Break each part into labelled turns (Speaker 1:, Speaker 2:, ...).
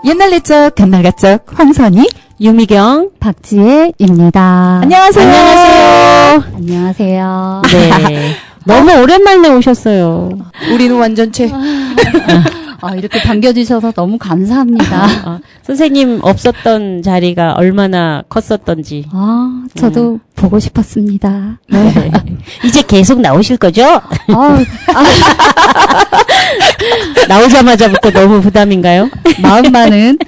Speaker 1: 옛날 옛적 옛날 옛적 황선희
Speaker 2: 유미경
Speaker 3: 박지혜입니다.
Speaker 1: 안녕하세요.
Speaker 3: 안녕하세요.
Speaker 2: 네. 너무 오랜만에 오셨어요.
Speaker 1: 우리는 완전체.
Speaker 3: 이렇게 반겨주셔서 너무 감사합니다.
Speaker 2: 선생님 없었던 자리가 얼마나 컸었던지.
Speaker 3: 저도 보고 싶었습니다.
Speaker 2: 네. 이제 계속 나오실 거죠? 나오자마자부터 너무 부담인가요?
Speaker 3: 마음만은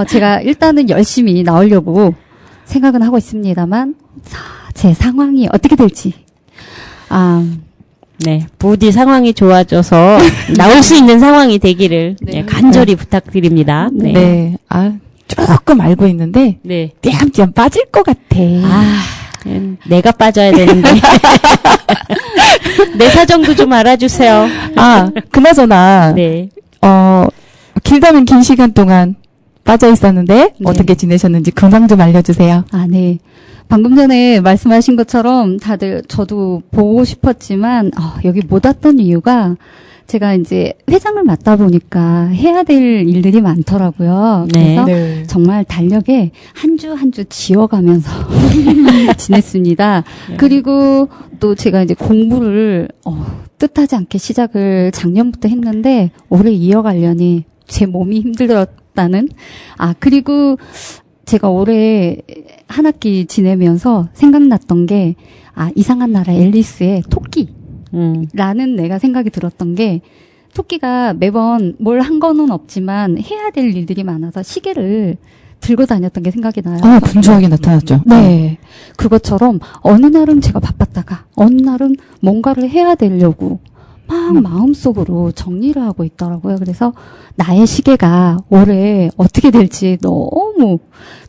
Speaker 3: 제가 일단은 열심히 나오려고 생각은 하고 있습니다만 제 상황이 어떻게 될지
Speaker 2: 네, 부디 상황이 좋아져서 나올 수 있는 상황이 되기를 간절히 부탁드립니다. 네.
Speaker 1: 네. 조금 알고 있는데
Speaker 2: 네.
Speaker 1: 띄엄띄엄 빠질 것 같아.
Speaker 2: 내가 빠져야 되는데. 내 사정도 좀 알아주세요.
Speaker 1: 그나저나
Speaker 2: 네.
Speaker 1: 길다면 긴 시간 동안 빠져 있었는데 어떻게 지내셨는지 근황 좀 알려주세요.
Speaker 3: 네. 방금 전에 말씀하신 것처럼 다들 저도 보고 싶었지만 여기 못 왔던 이유가 제가 이제 회장을 맡다 보니까 해야 될 일들이 많더라고요. 그래서 정말 달력에 한 주 한 주 지어가면서 지냈습니다. 그리고 또 제가 이제 공부를 뜻하지 않게 시작을 작년부터 했는데 올해 이어가려니 제 몸이 힘들었다는 그리고 제가 올해 한 학기 지내면서 생각났던 게 이상한 나라 앨리스의 토끼라는 내가 생각이 들었던 게 토끼가 매번 뭘 한 거는 없지만 해야 될 일들이 많아서 시계를 들고 다녔던 게 생각이 나요.
Speaker 1: 분주하게 나타났죠.
Speaker 3: 네. 그것처럼 어느 날은 제가 바빴다가 어느 날은 뭔가를 해야 되려고 막 마음속으로 정리를 하고 있더라고요. 그래서 나의 시계가 올해 어떻게 될지 너무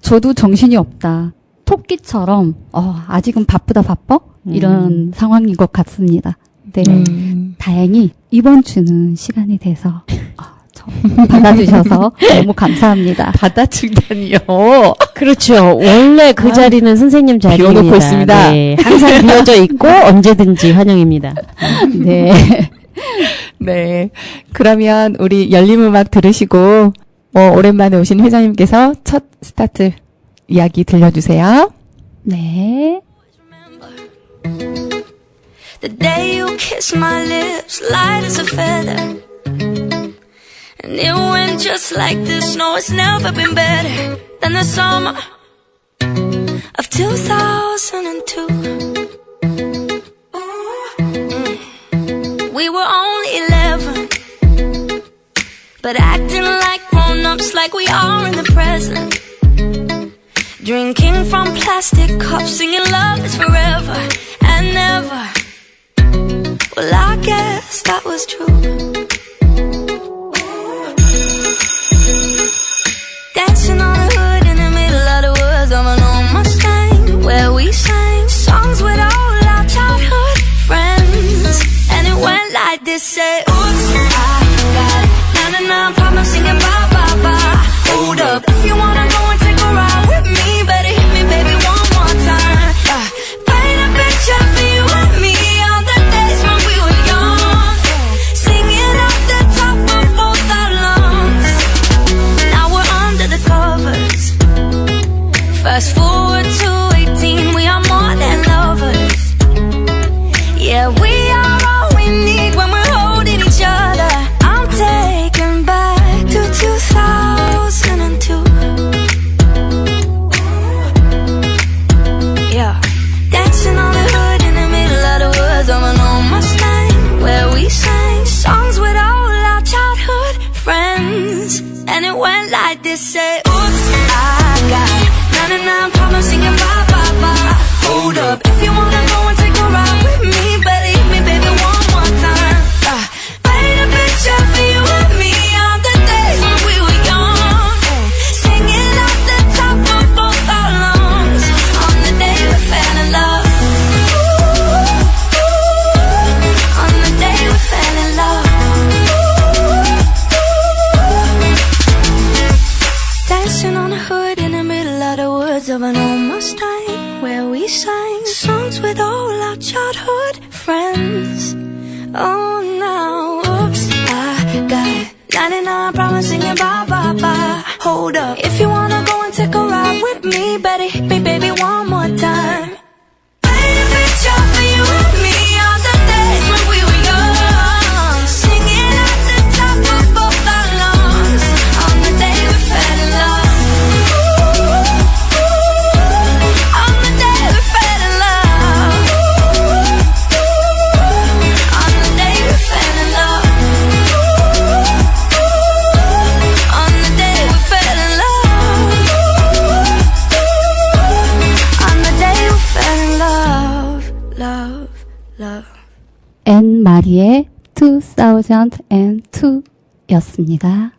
Speaker 3: 저도 정신이 없다. 토끼처럼 아직은 바쁘다 바빠? 이런 상황인 것 같습니다. 네. 다행히 이번 주는 시간이 돼서 받아주셔서 너무 감사합니다.
Speaker 1: 받아주다니요.
Speaker 2: 그렇죠. 원래 그 자리는 선생님 자리입니다.
Speaker 1: 비워놓고 있습니다.
Speaker 2: 네. 항상 비워져 있고 언제든지 환영입니다.
Speaker 3: 네.
Speaker 1: 네. 그러면 우리 열림음악 들으시고 오랜만에 오신 회장님께서 첫 스타트 이야기 들려주세요.
Speaker 3: 네.
Speaker 4: The day you kissed my lips, light as a feather. And it went just like this. No, it's never been better than the summer of 2002. We were only 11, but acting like grown-ups, like we are in the present. Drinking from plastic cups, singing love is forever and never. Well, I guess that was true. Dancing on the hood in the middle of the woods of an old Mustang, where we sang songs with all our childhood friends. And it went like this, say, oops, I got it. 99 problems singing bye, bye, bye. Hold up, if you wanna go and take a ride with me, better hit me, baby, one more time. Paint a picture for you and me on the days when we were young, singing off the top of both our lungs. Now we're under the covers. Fast forward to 18, we are more than lovers. Yeah, we are all we need when we're holding each other. I'm taken back to 2002. Yeah, dancing on the hood in the middle of the woods of an old Mustang, where we sang songs with all our childhood friends. And it went like this, say, oops, I got 99 problems singing bye, bye, bye. Hold up, if you wanna go and take a ride with me, better hit me, baby, one more time. Paint a picture for you and me on the days when we were young, singing off the top of both our lungs, on the day we fell in love. On the day we fell in love. Dancing on the hood in the middle of the woods of an old Mustang, where we sang songs with all our childhood friends. Oh, now, oops, I got 99, promising you bye, bye, bye. Hold up, if you wanna go and take a ride with me, baby, one more time. Paint a picture for you and me on the days when we were young, singing at the top of both our lungs on the day we fell in love. On the day we fell in love. On the day we fell in love. On the day we fell in love. On the day we fell in love. Love, love.
Speaker 3: 앤 마리의 2002 였습니다.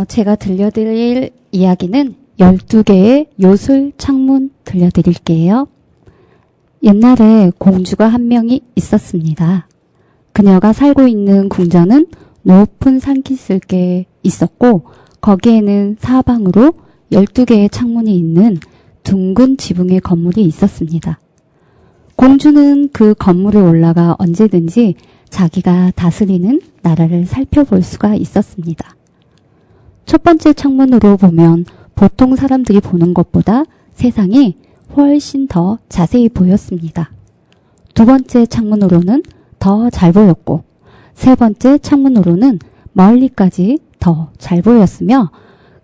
Speaker 3: 제가 들려드릴 이야기는 12개의 요술 창문 들려드릴게요. 옛날에 공주가 한 명이 있었습니다. 그녀가 살고 있는 궁전은 높은 산기슭에 있었고 거기에는 사방으로 12개의 창문이 있는 둥근 지붕의 건물이 있었습니다. 공주는 그 건물에 올라가 언제든지 자기가 다스리는 나라를 살펴볼 수가 있었습니다. 첫 번째 창문으로 보면 보통 사람들이 보는 것보다 세상이 훨씬 더 자세히 보였습니다. 두 번째 창문으로는 더 잘 보였고 세 번째 창문으로는 멀리까지 더 잘 보였으며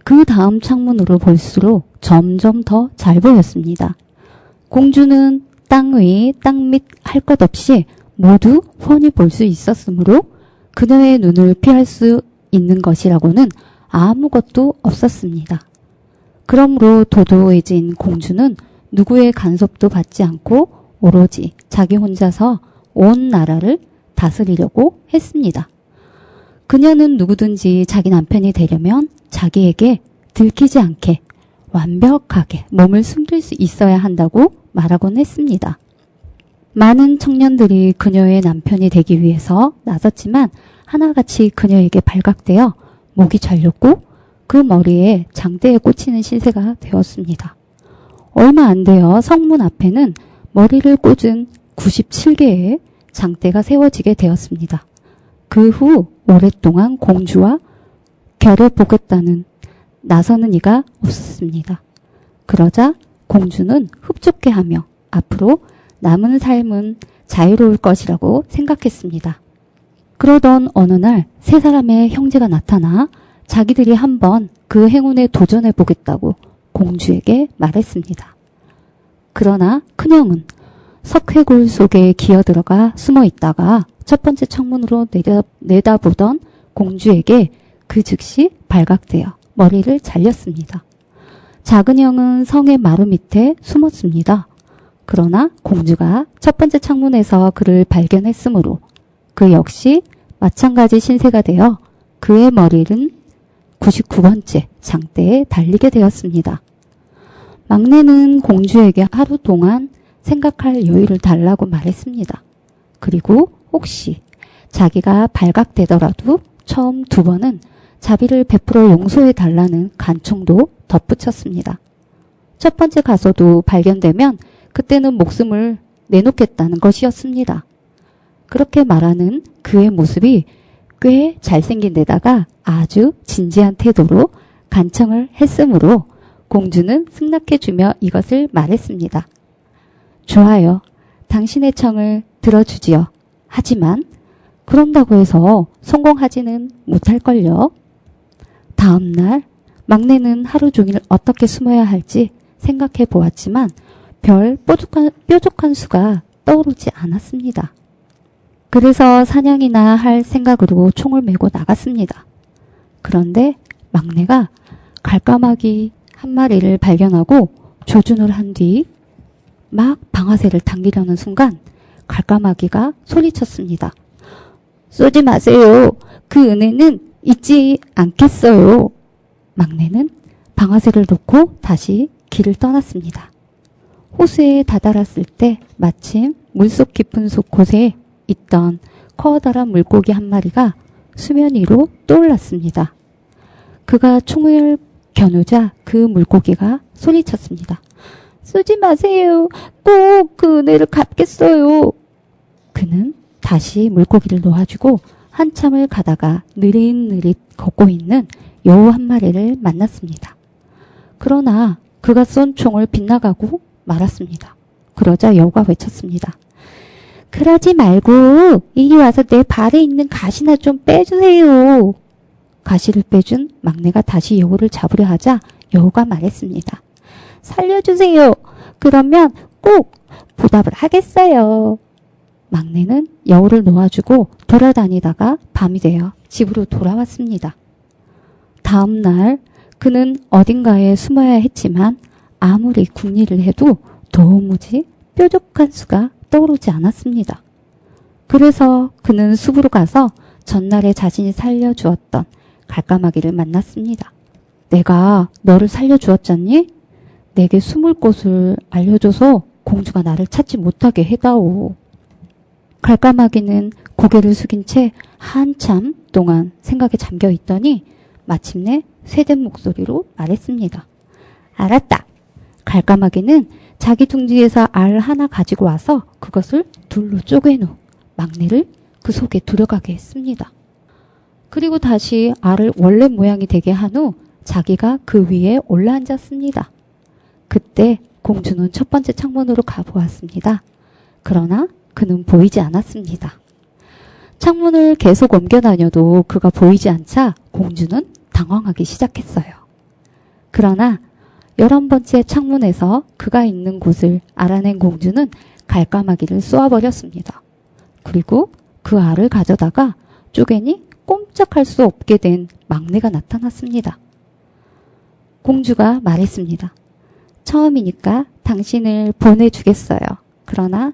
Speaker 3: 그 다음 창문으로 볼수록 점점 더 잘 보였습니다. 공주는 땅 위, 땅 밑 할 것 없이 모두 훤히 볼 수 있었으므로 그녀의 눈을 피할 수 있는 것이라고는 아무것도 없었습니다. 그러므로 도도해진 공주는 누구의 간섭도 받지 않고 오로지 자기 혼자서 온 나라를 다스리려고 했습니다. 그녀는 누구든지 자기 남편이 되려면 자기에게 들키지 않게 완벽하게 몸을 숨길 수 있어야 한다고 말하곤 했습니다. 많은 청년들이 그녀의 남편이 되기 위해서 나섰지만 하나같이 그녀에게 발각되어 목이 잘렸고 그 머리에 장대에 꽂히는 신세가 되었습니다. 얼마 안 되어 성문 앞에는 머리를 꽂은 97개의 장대가 세워지게 되었습니다. 그 후 오랫동안 공주와 결해보겠다는 나서는 이가 없었습니다. 그러자 공주는 흡족해 하며 앞으로 남은 삶은 자유로울 것이라고 생각했습니다. 그러던 어느 날 세 사람의 형제가 나타나 자기들이 한번 그 행운에 도전해 보겠다고 공주에게 말했습니다. 그러나 큰형은 석회골 속에 기어들어가 숨어 있다가 첫 번째 창문으로 내다보던 공주에게 그 즉시 발각되어 머리를 잘렸습니다. 작은 형은 성의 마루 밑에 숨었습니다. 그러나 공주가 첫 번째 창문에서 그를 발견했으므로 그 역시 마찬가지 신세가 되어 그의 머리는 99번째 장대에 달리게 되었습니다. 막내는 공주에게 하루 동안 생각할 여유를 달라고 말했습니다. 그리고 혹시 자기가 발각되더라도 처음 두 번은 자비를 베풀어 용서해 달라는 간청도 덧붙였습니다. 첫 번째 가서도 발견되면 그때는 목숨을 내놓겠다는 것이었습니다. 그렇게 말하는 그의 모습이 꽤 잘생긴 데다가 아주 진지한 태도로 간청을 했으므로 공주는 승낙해주며 이것을 말했습니다. 좋아요. 당신의 청을 들어주지요. 하지만 그런다고 해서 성공하지는 못할걸요. 다음 날 막내는 하루 종일 어떻게 숨어야 할지 생각해 보았지만 별 뾰족한 수가 떠오르지 않았습니다. 그래서 사냥이나 할 생각으로 총을 메고 나갔습니다. 그런데 막내가 갈까마귀 한 마리를 발견하고 조준을 한 뒤 막 방아쇠를 당기려는 순간 갈까마귀가 소리쳤습니다. 쏘지 마세요. 그 은혜는 잊지 않겠어요. 막내는 방아쇠를 놓고 다시 길을 떠났습니다. 호수에 다다랐을 때 마침 물속 깊은 곳에 있던 커다란 물고기 한 마리가 수면 위로 떠올랐습니다. 그가 총을 겨누자 그 물고기가 소리쳤습니다. 쏘지 마세요. 꼭 그 은혜를 갚겠어요. 그는 다시 물고기를 놓아주고 한참을 가다가 느릿느릿 걷고 있는 여우 한 마리를 만났습니다. 그러나 그가 쏜 총을 빗나가고 말았습니다. 그러자 여우가 외쳤습니다. 그러지 말고 이리 와서 내 발에 있는 가시나 좀 빼주세요. 가시를 빼준 막내가 다시 여우를 잡으려 하자 여우가 말했습니다. 살려주세요. 그러면 꼭 보답을 하겠어요. 막내는 여우를 놓아주고 돌아다니다가 밤이 되어 집으로 돌아왔습니다. 다음 날 그는 어딘가에 숨어야 했지만 아무리 궁리를 해도 도무지 뾰족한 수가 떠오르지 않았습니다. 그래서 그는 숲으로 가서 전날에 자신이 살려주었던 갈까마귀를 만났습니다. 내가 너를 살려주었잖니? 내게 숨을 곳을 알려줘서 공주가 나를 찾지 못하게 해다오. 갈까마귀는 고개를 숙인 채 한참 동안 생각에 잠겨 있더니 마침내 쇠된 목소리로 말했습니다. 알았다. 갈까마귀는 자기 둥지에서 알 하나 가지고 와서 그것을 둘로 쪼갠 후 막내를 그 속에 들어가게 했습니다. 그리고 다시 알을 원래 모양이 되게 한 후 자기가 그 위에 올라앉았습니다. 그때 공주는 첫 번째 창문으로 가보았습니다. 그러나 그는 보이지 않았습니다. 창문을 계속 옮겨 다녀도 그가 보이지 않자 공주는 당황하기 시작했어요. 그러나 11번째 창문에서 그가 있는 곳을 알아낸 공주는 갈까마귀를 쏘아버렸습니다. 그리고 그 알을 가져다가 쪼개니 꼼짝할 수 없게 된 막내가 나타났습니다. 공주가 말했습니다. 처음이니까 당신을 보내주겠어요. 그러나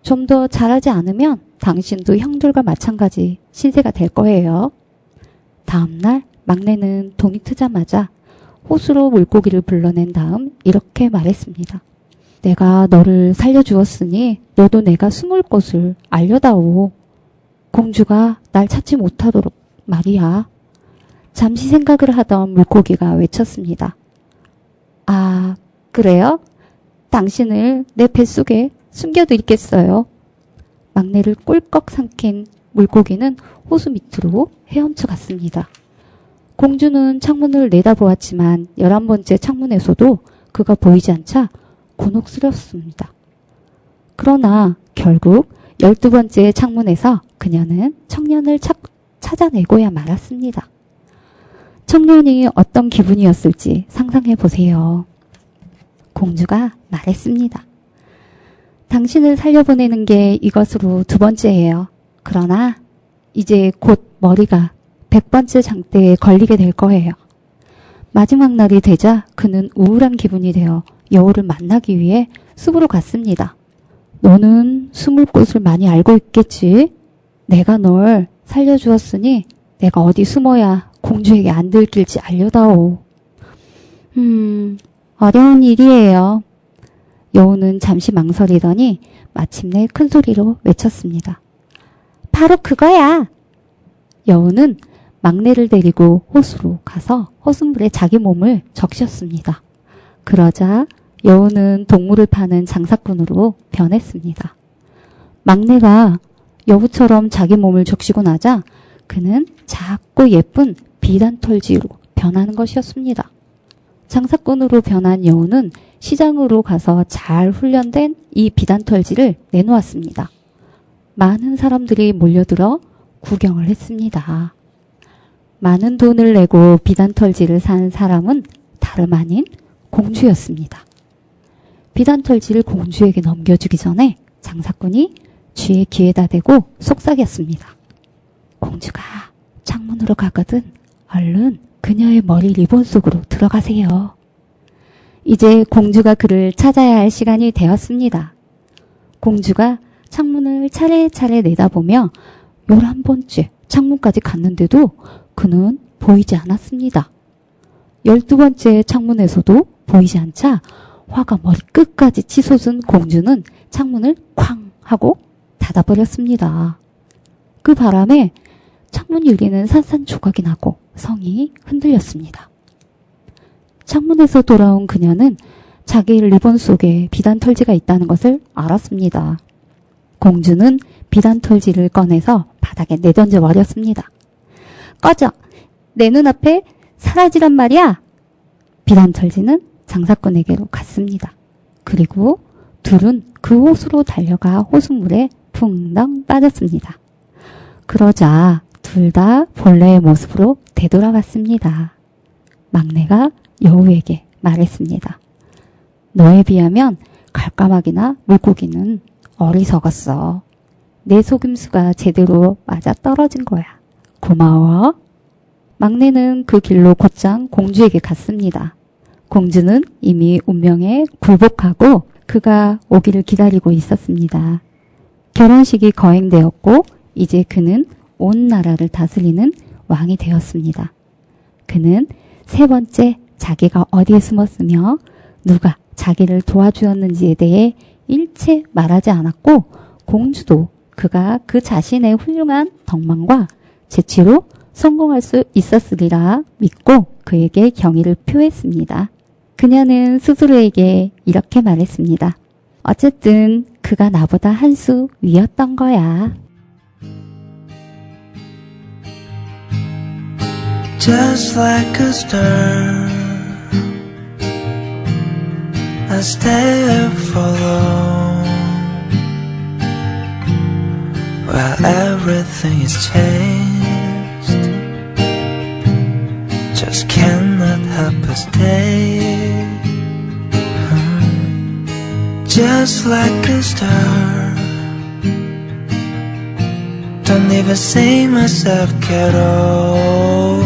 Speaker 3: 좀 더 잘하지 않으면 당신도 형들과 마찬가지 신세가 될 거예요. 다음날 막내는 동이 트자마자 호수로 물고기를 불러낸 다음 이렇게 말했습니다. 내가 너를 살려주었으니 너도 내가 숨을 곳을 알려다오. 공주가 날 찾지 못하도록 말이야. 잠시 생각을 하던 물고기가 외쳤습니다. 아, 그래요? 당신을 내 뱃속에 숨겨두겠어요. 막내를 꿀꺽 삼킨 물고기는 호수 밑으로 헤엄쳐 갔습니다. 공주는 창문을 내다보았지만 11번째 창문에서도 그가 보이지 않자 곤혹스럽습니다. 그러나 결국 12번째 창문에서 그녀는 청년을 찾아내고야 말았습니다. 청년이 어떤 기분이었을지 상상해 보세요. 공주가 말했습니다. 당신을 살려보내는 게 이것으로 2번째예요. 그러나 이제 곧 머리가 100번째 장대에 걸리게 될 거예요. 마지막 날이 되자 그는 우울한 기분이 되어 여우를 만나기 위해 숲으로 갔습니다. 너는 숨을 곳을 많이 알고 있겠지? 내가 널 살려주었으니 내가 어디 숨어야 공주에게 안 들킬지 알려다오. 어려운 일이에요. 여우는 잠시 망설이더니 마침내 큰 소리로 외쳤습니다. 바로 그거야. 여우는 막내를 데리고 호수로 가서 호수물에 자기 몸을 적셨습니다. 그러자 여우는 동물을 파는 장사꾼으로 변했습니다. 막내가 여우처럼 자기 몸을 적시고 나자 그는 작고 예쁜 비단털쥐로 변하는 것이었습니다. 장사꾼으로 변한 여우는 시장으로 가서 잘 훈련된 이 비단털쥐를 내놓았습니다. 많은 사람들이 몰려들어 구경을 했습니다. 많은 돈을 내고 비단털쥐를 산 사람은 다름 아닌 공주였습니다. 비단털쥐를 공주에게 넘겨주기 전에 장사꾼이 쥐의 귀에다 대고 속삭였습니다. 공주가 창문으로 가거든 얼른 그녀의 머리 리본 속으로 들어가세요. 이제 공주가 그를 찾아야 할 시간이 되었습니다. 공주가 창문을 차례차례 내다보며 11번째 창문까지 갔는데도 그는 보이지 않았습니다. 12번째 창문에서도 보이지 않자 화가 머리 끝까지 치솟은 공주는 창문을 쾅 하고 닫아버렸습니다. 그 바람에 창문 유리는 산산조각이 나고 성이 흔들렸습니다. 창문에서 돌아온 그녀는 자기 리본 속에 비단털쥐가 있다는 것을 알았습니다. 공주는 비단털지를 꺼내서 바닥에 내던져 버렸습니다. 꺼져! 내 눈앞에 사라지란 말이야! 비단털지는 장사꾼에게로 갔습니다. 그리고 둘은 그 호수로 달려가 호수물에 풍덩 빠졌습니다. 그러자 둘 다 본래의 모습으로 되돌아갔습니다. 막내가 여우에게 말했습니다. 너에 비하면 갈까마귀나 물고기는 어리석었어. 내 속임수가 제대로 맞아 떨어진 거야. 고마워. 막내는 그 길로 곧장 공주에게 갔습니다. 공주는 이미 운명에 굴복하고 그가 오기를 기다리고 있었습니다. 결혼식이 거행되었고 이제 그는 온 나라를 다스리는 왕이 되었습니다. 그는 세 번째 자기가 어디에 숨었으며 누가 자기를 도와주었는지에 대해 일체 말하지 않았고 공주도 그가 그 자신의 훌륭한 덕망과 재치로 성공할 수 있었으리라 믿고 그에게 경의를 표했습니다. 그녀는 스스로에게 이렇게 말했습니다. 어쨌든 그가 나보다 한 수 위였던 거야.
Speaker 5: Just like a star, I stay for long, while everything is changed. Just cannot help but stay. Just like a star, don't even see myself get old.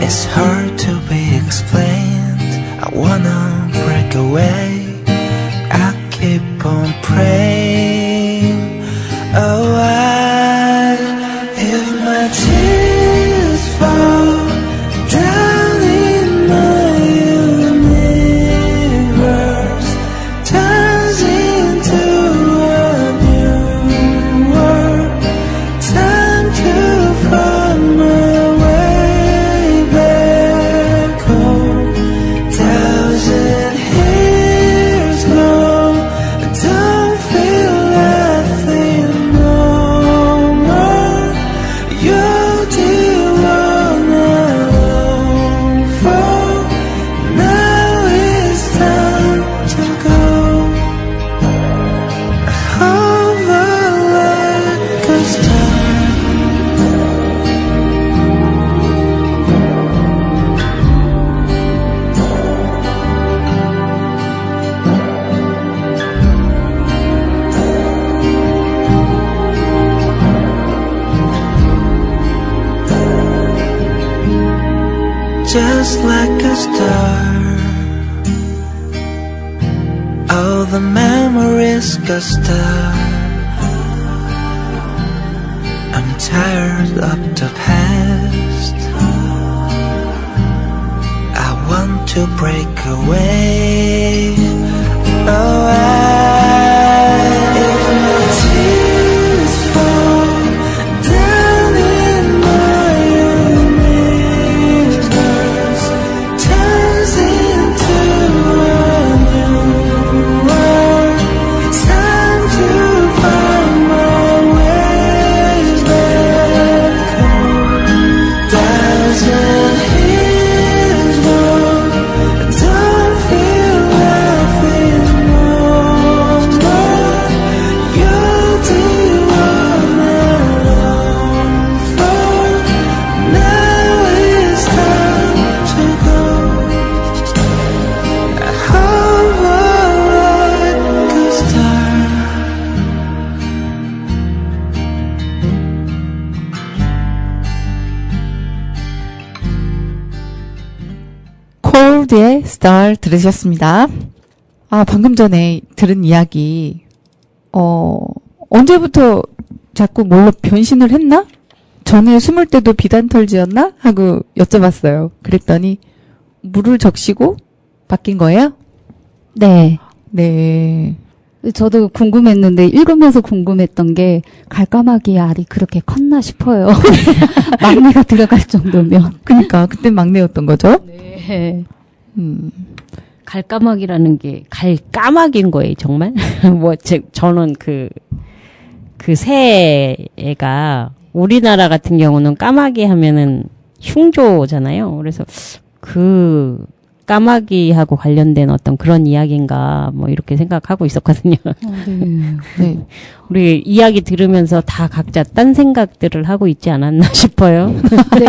Speaker 5: It's hard to be explained. I wanna break away. I keep on praying. Oh, if my tears fall down in my universe, turns into a new world. Time to find my way back home. 1,000 years long, I don't feel nothing no more. You're the one I long for. Now it's time to go. Over like a star. Just like a star, all the memories got stuck. I'm tired of the past. I want to break away. Oh, if my tears fall down in my universe, turns into a new world. Time to find my way back home. 1,000 years long, I don't feel nothing no more. You're the one I long for. Now it's time to go. Over like a star.
Speaker 1: 콜드의 Star 들으셨습니다. 아, 방금 전에 들은 이야기, 언제부터 자꾸 뭘로 변신을 했나? 전에 숨을 때도 비단털지였나? 하고 여쭤봤어요. 그랬더니, 물을 적시고 바뀐 거예요?
Speaker 3: 네.
Speaker 1: 네.
Speaker 3: 저도 궁금했는데 읽으면서 궁금했던 게 갈까마귀의 알이 그렇게 컸나 싶어요. 막내가 들어갈 정도면.
Speaker 1: 그니까, 그때 막내였던 거죠?
Speaker 3: 네.
Speaker 2: 갈까마귀라는 게 갈까마귀인 거예요, 정말? 저는 그 새가 우리나라 같은 경우는 까마귀 하면은 흉조잖아요. 그래서 그 까마귀하고 관련된 어떤 그런 이야기인가 뭐 이렇게 생각하고 있었거든요.
Speaker 1: 네. 네.
Speaker 2: 우리 이야기 들으면서 다 각자 딴 생각들을 하고 있지 않았나 싶어요.
Speaker 3: 네.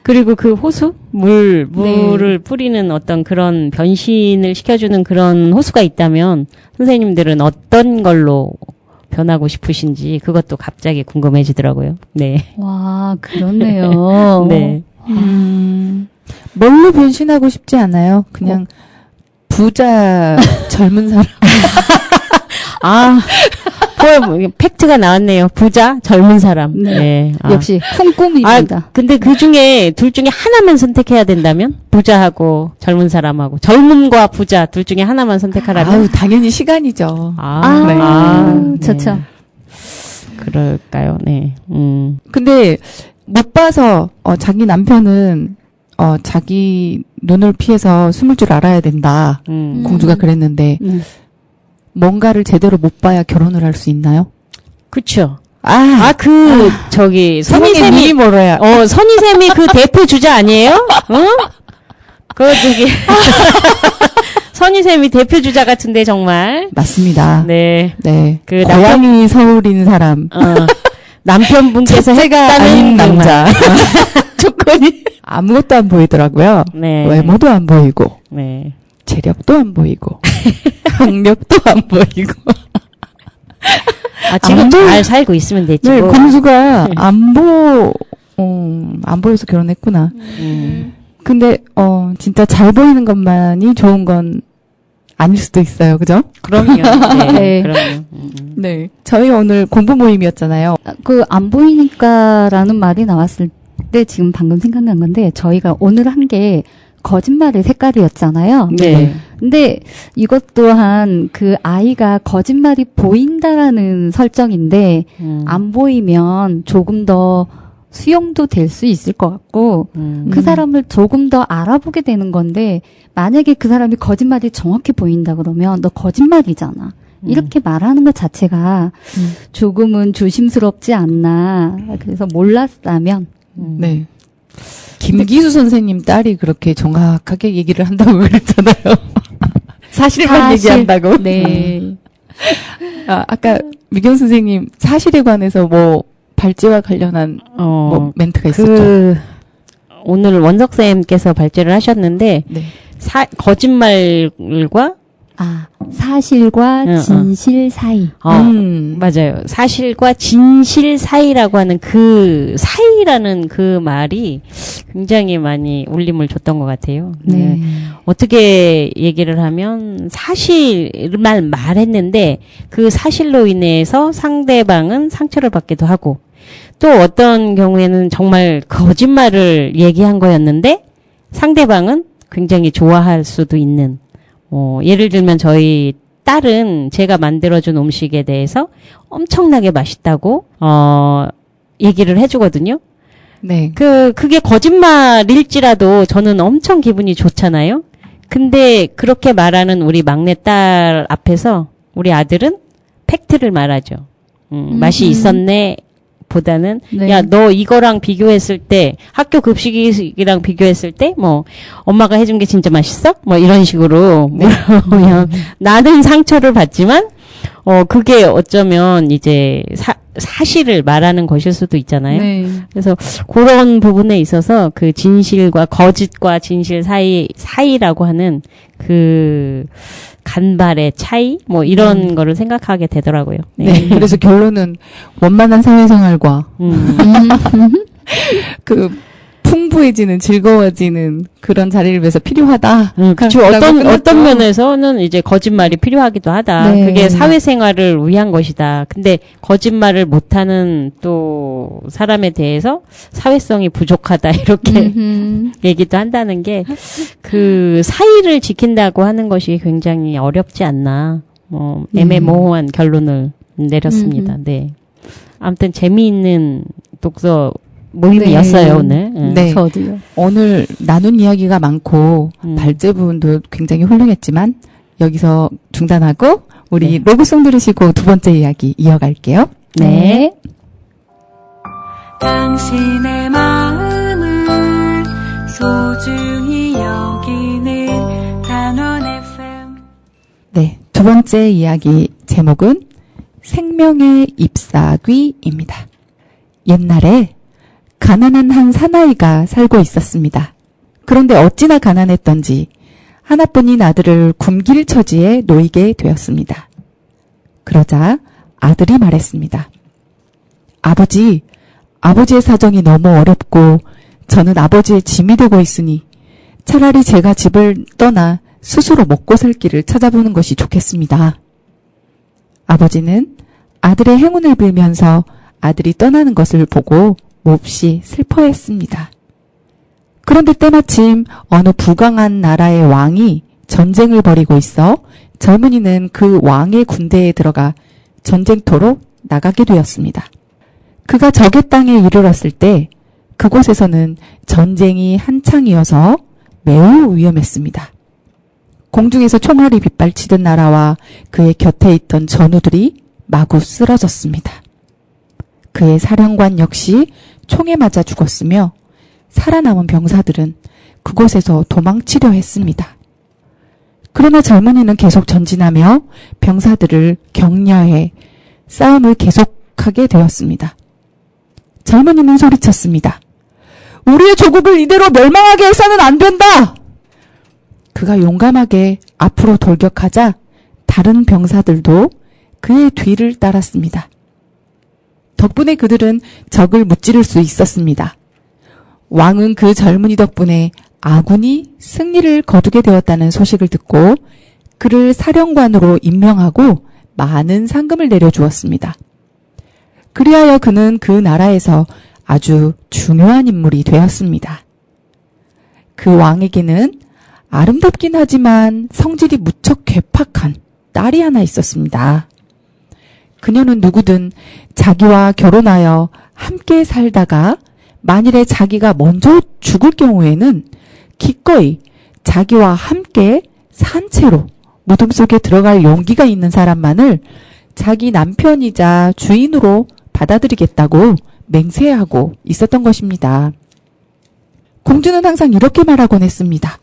Speaker 2: 그리고 그 호수? 물을 뿌리는 어떤 그런 변신을 시켜주는 그런 호수가 있다면 선생님들은 어떤 걸로 변하고 싶으신지 그것도 갑자기 궁금해지더라고요. 네.
Speaker 3: 와, 그렇네요.
Speaker 2: 네.
Speaker 1: 뭘로 변신하고 싶지 않아요. 그냥 부자 젊은 사람.
Speaker 2: 팩트가 나왔네요. 부자, 젊은 사람.
Speaker 3: 네.
Speaker 2: 네.
Speaker 3: 역시 쿵꿈입니다.
Speaker 2: 근데 그 중에 둘 중에 하나만 선택해야 된다면? 부자하고 젊은 사람하고. 젊음과 부자 둘 중에 하나만 선택하라면?
Speaker 1: 아유, 당연히 시간이죠. 네.
Speaker 3: 좋죠.
Speaker 2: 그럴까요? 네.
Speaker 1: 근데 못 봐서 자기 남편은 자기 눈을 피해서 숨을 줄 알아야 된다. 공주가 그랬는데 뭔가를 제대로 못 봐야 결혼을 할 수 있나요?
Speaker 2: 그쵸.
Speaker 1: 선생님이
Speaker 2: 선희쌤이,
Speaker 1: 멀어야.
Speaker 2: 선희쌤이 그 대표 주자 아니에요? 선희쌤이 대표 주자 같은데, 정말.
Speaker 1: 맞습니다.
Speaker 2: 네.
Speaker 1: 네.
Speaker 2: 그
Speaker 1: 고향이 서울인 사람.
Speaker 2: 남편분께서
Speaker 1: 첫째가 아닌 남자. 조건이 아무것도 안 보이더라고요.
Speaker 2: 네.
Speaker 1: 외모도 안 보이고,
Speaker 2: 네.
Speaker 1: 재력도 안 보이고, 학력도 안 보이고.
Speaker 2: 지금 잘 살고 있으면 됐지.
Speaker 1: 네,
Speaker 2: 뭐.
Speaker 1: 공주가 안 보여서 결혼했구나. 근데, 진짜 잘 보이는 것만이 좋은 건 아닐 수도 있어요. 그죠?
Speaker 2: 그럼요. 네.
Speaker 3: 네.
Speaker 2: 그럼요.
Speaker 1: 네. 저희 오늘 공부 모임이었잖아요.
Speaker 3: 안 보이니까라는 말이 나왔을 때 지금 방금 생각난 건데, 저희가 오늘 한 게 거짓말의 색깔이었잖아요.
Speaker 2: 네.
Speaker 3: 근데 이것 또한 그 아이가 거짓말이 보인다라는 설정인데, 안 보이면 조금 더 수용도 될 수 있을 것 같고, 그 사람을 조금 더 알아보게 되는 건데, 만약에 그 사람이 거짓말이 정확히 보인다 그러면 너 거짓말이잖아. 이렇게 말하는 것 자체가 조금은 조심스럽지 않나. 그래서 몰랐다면.
Speaker 1: 네. 김기수 선생님 딸이 그렇게 정확하게 얘기를 한다고 그랬잖아요. 사실만 얘기한다고.
Speaker 3: 네.
Speaker 1: 아까 미경 선생님 사실에 관해서 뭐 발제와 관련한 뭐 멘트가 있었죠.
Speaker 2: 오늘 원석쌤께서 발제를 하셨는데,
Speaker 1: 네.
Speaker 2: 거짓말과
Speaker 3: 사실과 진실 사이.
Speaker 2: 맞아요. 사실과 진실 사이라고 하는 그 사이라는 그 말이 굉장히 많이 울림을 줬던 것 같아요.
Speaker 3: 네.
Speaker 2: 어떻게 얘기를 하면 사실만 말했는데 그 사실로 인해서 상대방은 상처를 받기도 하고, 또 어떤 경우에는 정말 거짓말을 얘기한 거였는데 상대방은 굉장히 좋아할 수도 있는, 예를 들면 저희 딸은 제가 만들어준 음식에 대해서 엄청나게 맛있다고, 얘기를 해주거든요.
Speaker 1: 네.
Speaker 2: 그게 거짓말일지라도 저는 엄청 기분이 좋잖아요. 근데 그렇게 말하는 우리 막내딸 앞에서 우리 아들은 팩트를 말하죠. 맛이 있었네. 보다는
Speaker 3: 네.
Speaker 2: 야, 너 이거랑 비교했을 때, 학교 급식이랑 비교했을 때, 뭐 엄마가 해준 게 진짜 맛있어? 뭐 이런 식으로 물어보면 나는 상처를 받지만 그게 어쩌면 이제 사실을 말하는 것일 수도 있잖아요.
Speaker 3: 네.
Speaker 2: 그래서 그런 부분에 있어서 그 진실과 거짓과 진실 사이라고 하는 그 간발의 차이 뭐 이런 거를 생각하게 되더라고요.
Speaker 1: 네. 그래서 결론은 원만한 사회생활과 그 풍부해지는 즐거워지는 그런 자리를 위해서 필요하다.
Speaker 2: 그렇죠. 어떤 면에서는 이제 거짓말이 필요하기도 하다.
Speaker 3: 네.
Speaker 2: 그게 사회생활을 위한 것이다. 근데 거짓말을 못하는 또 사람에 대해서 사회성이 부족하다 이렇게 얘기도 한다는 게 그 사이를 지킨다고 하는 것이 굉장히 어렵지 않나. 애매모호한 결론을 내렸습니다. 네. 아무튼 재미있는 독서 모임이었어요,
Speaker 3: 네.
Speaker 2: 오늘.
Speaker 1: 네.
Speaker 3: 저도요.
Speaker 1: 오늘 나눈 이야기가 많고 발제 부분도 굉장히 훌륭했지만 여기서 중단하고 우리
Speaker 2: 네.
Speaker 1: 로고송 들으시고 두 번째 이야기 이어갈게요.
Speaker 2: 네.
Speaker 4: 당신의 마음을 소중히 여기는 단원 FM.
Speaker 1: 네, 두 번째 이야기 제목은 생명의 잎사귀입니다. 옛날에 가난한 한 사나이가 살고 있었습니다. 그런데 어찌나 가난했던지 하나뿐인 아들을 굶길 처지에 놓이게 되었습니다. 그러자 아들이 말했습니다. 아버지의 사정이 너무 어렵고 저는 아버지의 짐이 되고 있으니 차라리 제가 집을 떠나 스스로 먹고 살 길을 찾아보는 것이 좋겠습니다. 아버지는 아들의 행운을 빌면서 아들이 떠나는 것을 보고 몹시 슬퍼했습니다. 그런데 때마침 어느 부강한 나라의 왕이 전쟁을 벌이고 있어 젊은이는 그 왕의 군대에 들어가 전쟁터로 나가게 되었습니다. 그가 적의 땅에 이르렀을 때 그곳에서는 전쟁이 한창이어서 매우 위험했습니다. 공중에서 총알이 빗발치던 나라와 그의 곁에 있던 전우들이 마구 쓰러졌습니다. 그의 사령관 역시 총에 맞아 죽었으며 살아남은 병사들은 그곳에서 도망치려 했습니다. 그러나 젊은이는 계속 전진하며 병사들을 격려해 싸움을 계속하게 되었습니다. 젊은이는 소리쳤습니다. 우리의 조국을 이대로 멸망하게 해서는 안 된다! 그가 용감하게 앞으로 돌격하자 다른 병사들도 그의 뒤를 따랐습니다. 덕분에 그들은 적을 무찌를 수 있었습니다. 왕은 그 젊은이 덕분에 아군이 승리를 거두게 되었다는 소식을 듣고 그를 사령관으로 임명하고 많은 상금을 내려주었습니다. 그리하여 그는 그 나라에서 아주 중요한 인물이 되었습니다. 그 왕에게는 아름답긴 하지만 성질이 무척 괴팍한 딸이 하나 있었습니다. 그녀는 누구든 자기와 결혼하여 함께 살다가 만일에 자기가 먼저 죽을 경우에는 기꺼이 자기와 함께 산 채로 무덤 속에 들어갈 용기가 있는 사람만을 자기 남편이자 주인으로 받아들이겠다고 맹세하고 있었던 것입니다. 공주는 항상 이렇게 말하곤 했습니다.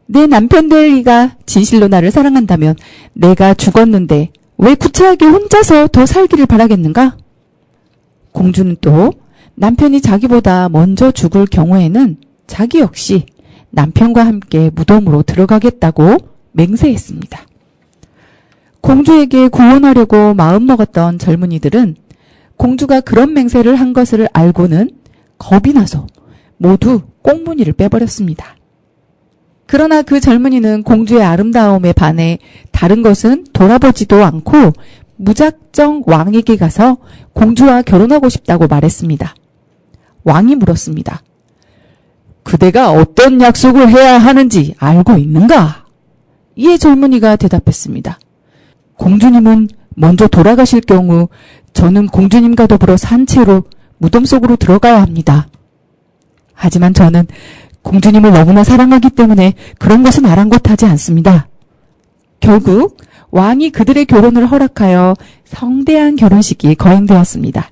Speaker 1: 내 남편 될 리가 진실로 나를 사랑한다면 내가 죽었는데 왜 구차하게 혼자서 더 살기를 바라겠는가? 공주는 또 남편이 자기보다 먼저 죽을 경우에는 자기 역시 남편과 함께 무덤으로 들어가겠다고 맹세했습니다. 공주에게 구원하려고 마음먹었던 젊은이들은 공주가 그런 맹세를 한 것을 알고는 겁이 나서 모두 꽁무니를 빼버렸습니다. 그러나 그 젊은이는 공주의 아름다움에 반해 다른 것은 돌아보지도 않고 무작정 왕에게 가서 공주와 결혼하고 싶다고 말했습니다. 왕이 물었습니다. 그대가 어떤 약속을 해야 하는지 알고 있는가? 이에 젊은이가 대답했습니다. 공주님은 먼저 돌아가실 경우 저는 공주님과 더불어 산채로 무덤 속으로 들어가야 합니다. 하지만 저는 공주님을 너무나 사랑하기 때문에 그런 것은 아랑곳하지 않습니다. 결국 왕이 그들의 결혼을 허락하여 성대한 결혼식이 거행되었습니다.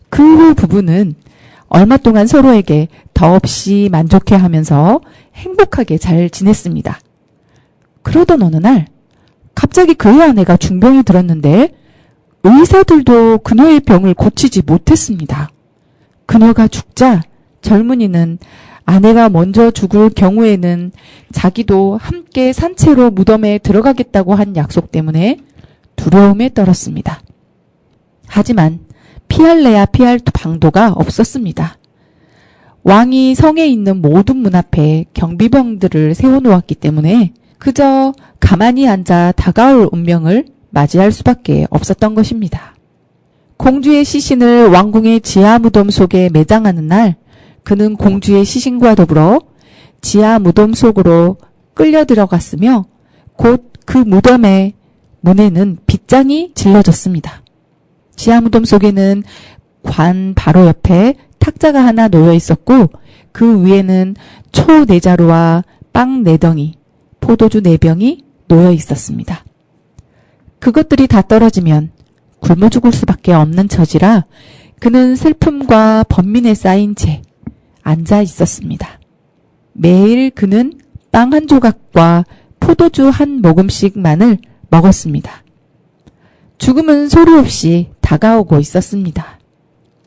Speaker 1: 그 후 부부는 얼마 동안 서로에게 더없이 만족해하면서 행복하게 잘 지냈습니다. 그러던 어느 날 갑자기 그의 아내가 중병이 들었는데 의사들도 그녀의 병을 고치지 못했습니다. 그녀가 죽자 젊은이는 아내가 먼저 죽을 경우에는 자기도 함께 산채로 무덤에 들어가겠다고 한 약속 때문에 두려움에 떨었습니다. 하지만 피할래야 피할 방도가 없었습니다. 왕이 성에 있는 모든 문 앞에 경비병들을 세워놓았기 때문에 그저 가만히 앉아 다가올 운명을 맞이할 수밖에 없었던 것입니다. 공주의 시신을 왕궁의 지하 무덤 속에 매장하는 날 그는 공주의 시신과 더불어 지하 무덤 속으로 끌려 들어갔으며 곧 그 무덤의 문에는 빗장이 질러졌습니다. 지하 무덤 속에는 관 바로 옆에 탁자가 하나 놓여 있었고 그 위에는 초 4자루와 빵 4덩이, 포도주 4병이 놓여 있었습니다. 그것들이 다 떨어지면 굶어 죽을 수밖에 없는 처지라 그는 슬픔과 번민에 쌓인 채 앉아 있었습니다. 매일 그는 빵 한 조각과 포도주 한 모금씩만을 먹었습니다. 죽음은 소리 없이 다가오고 있었습니다.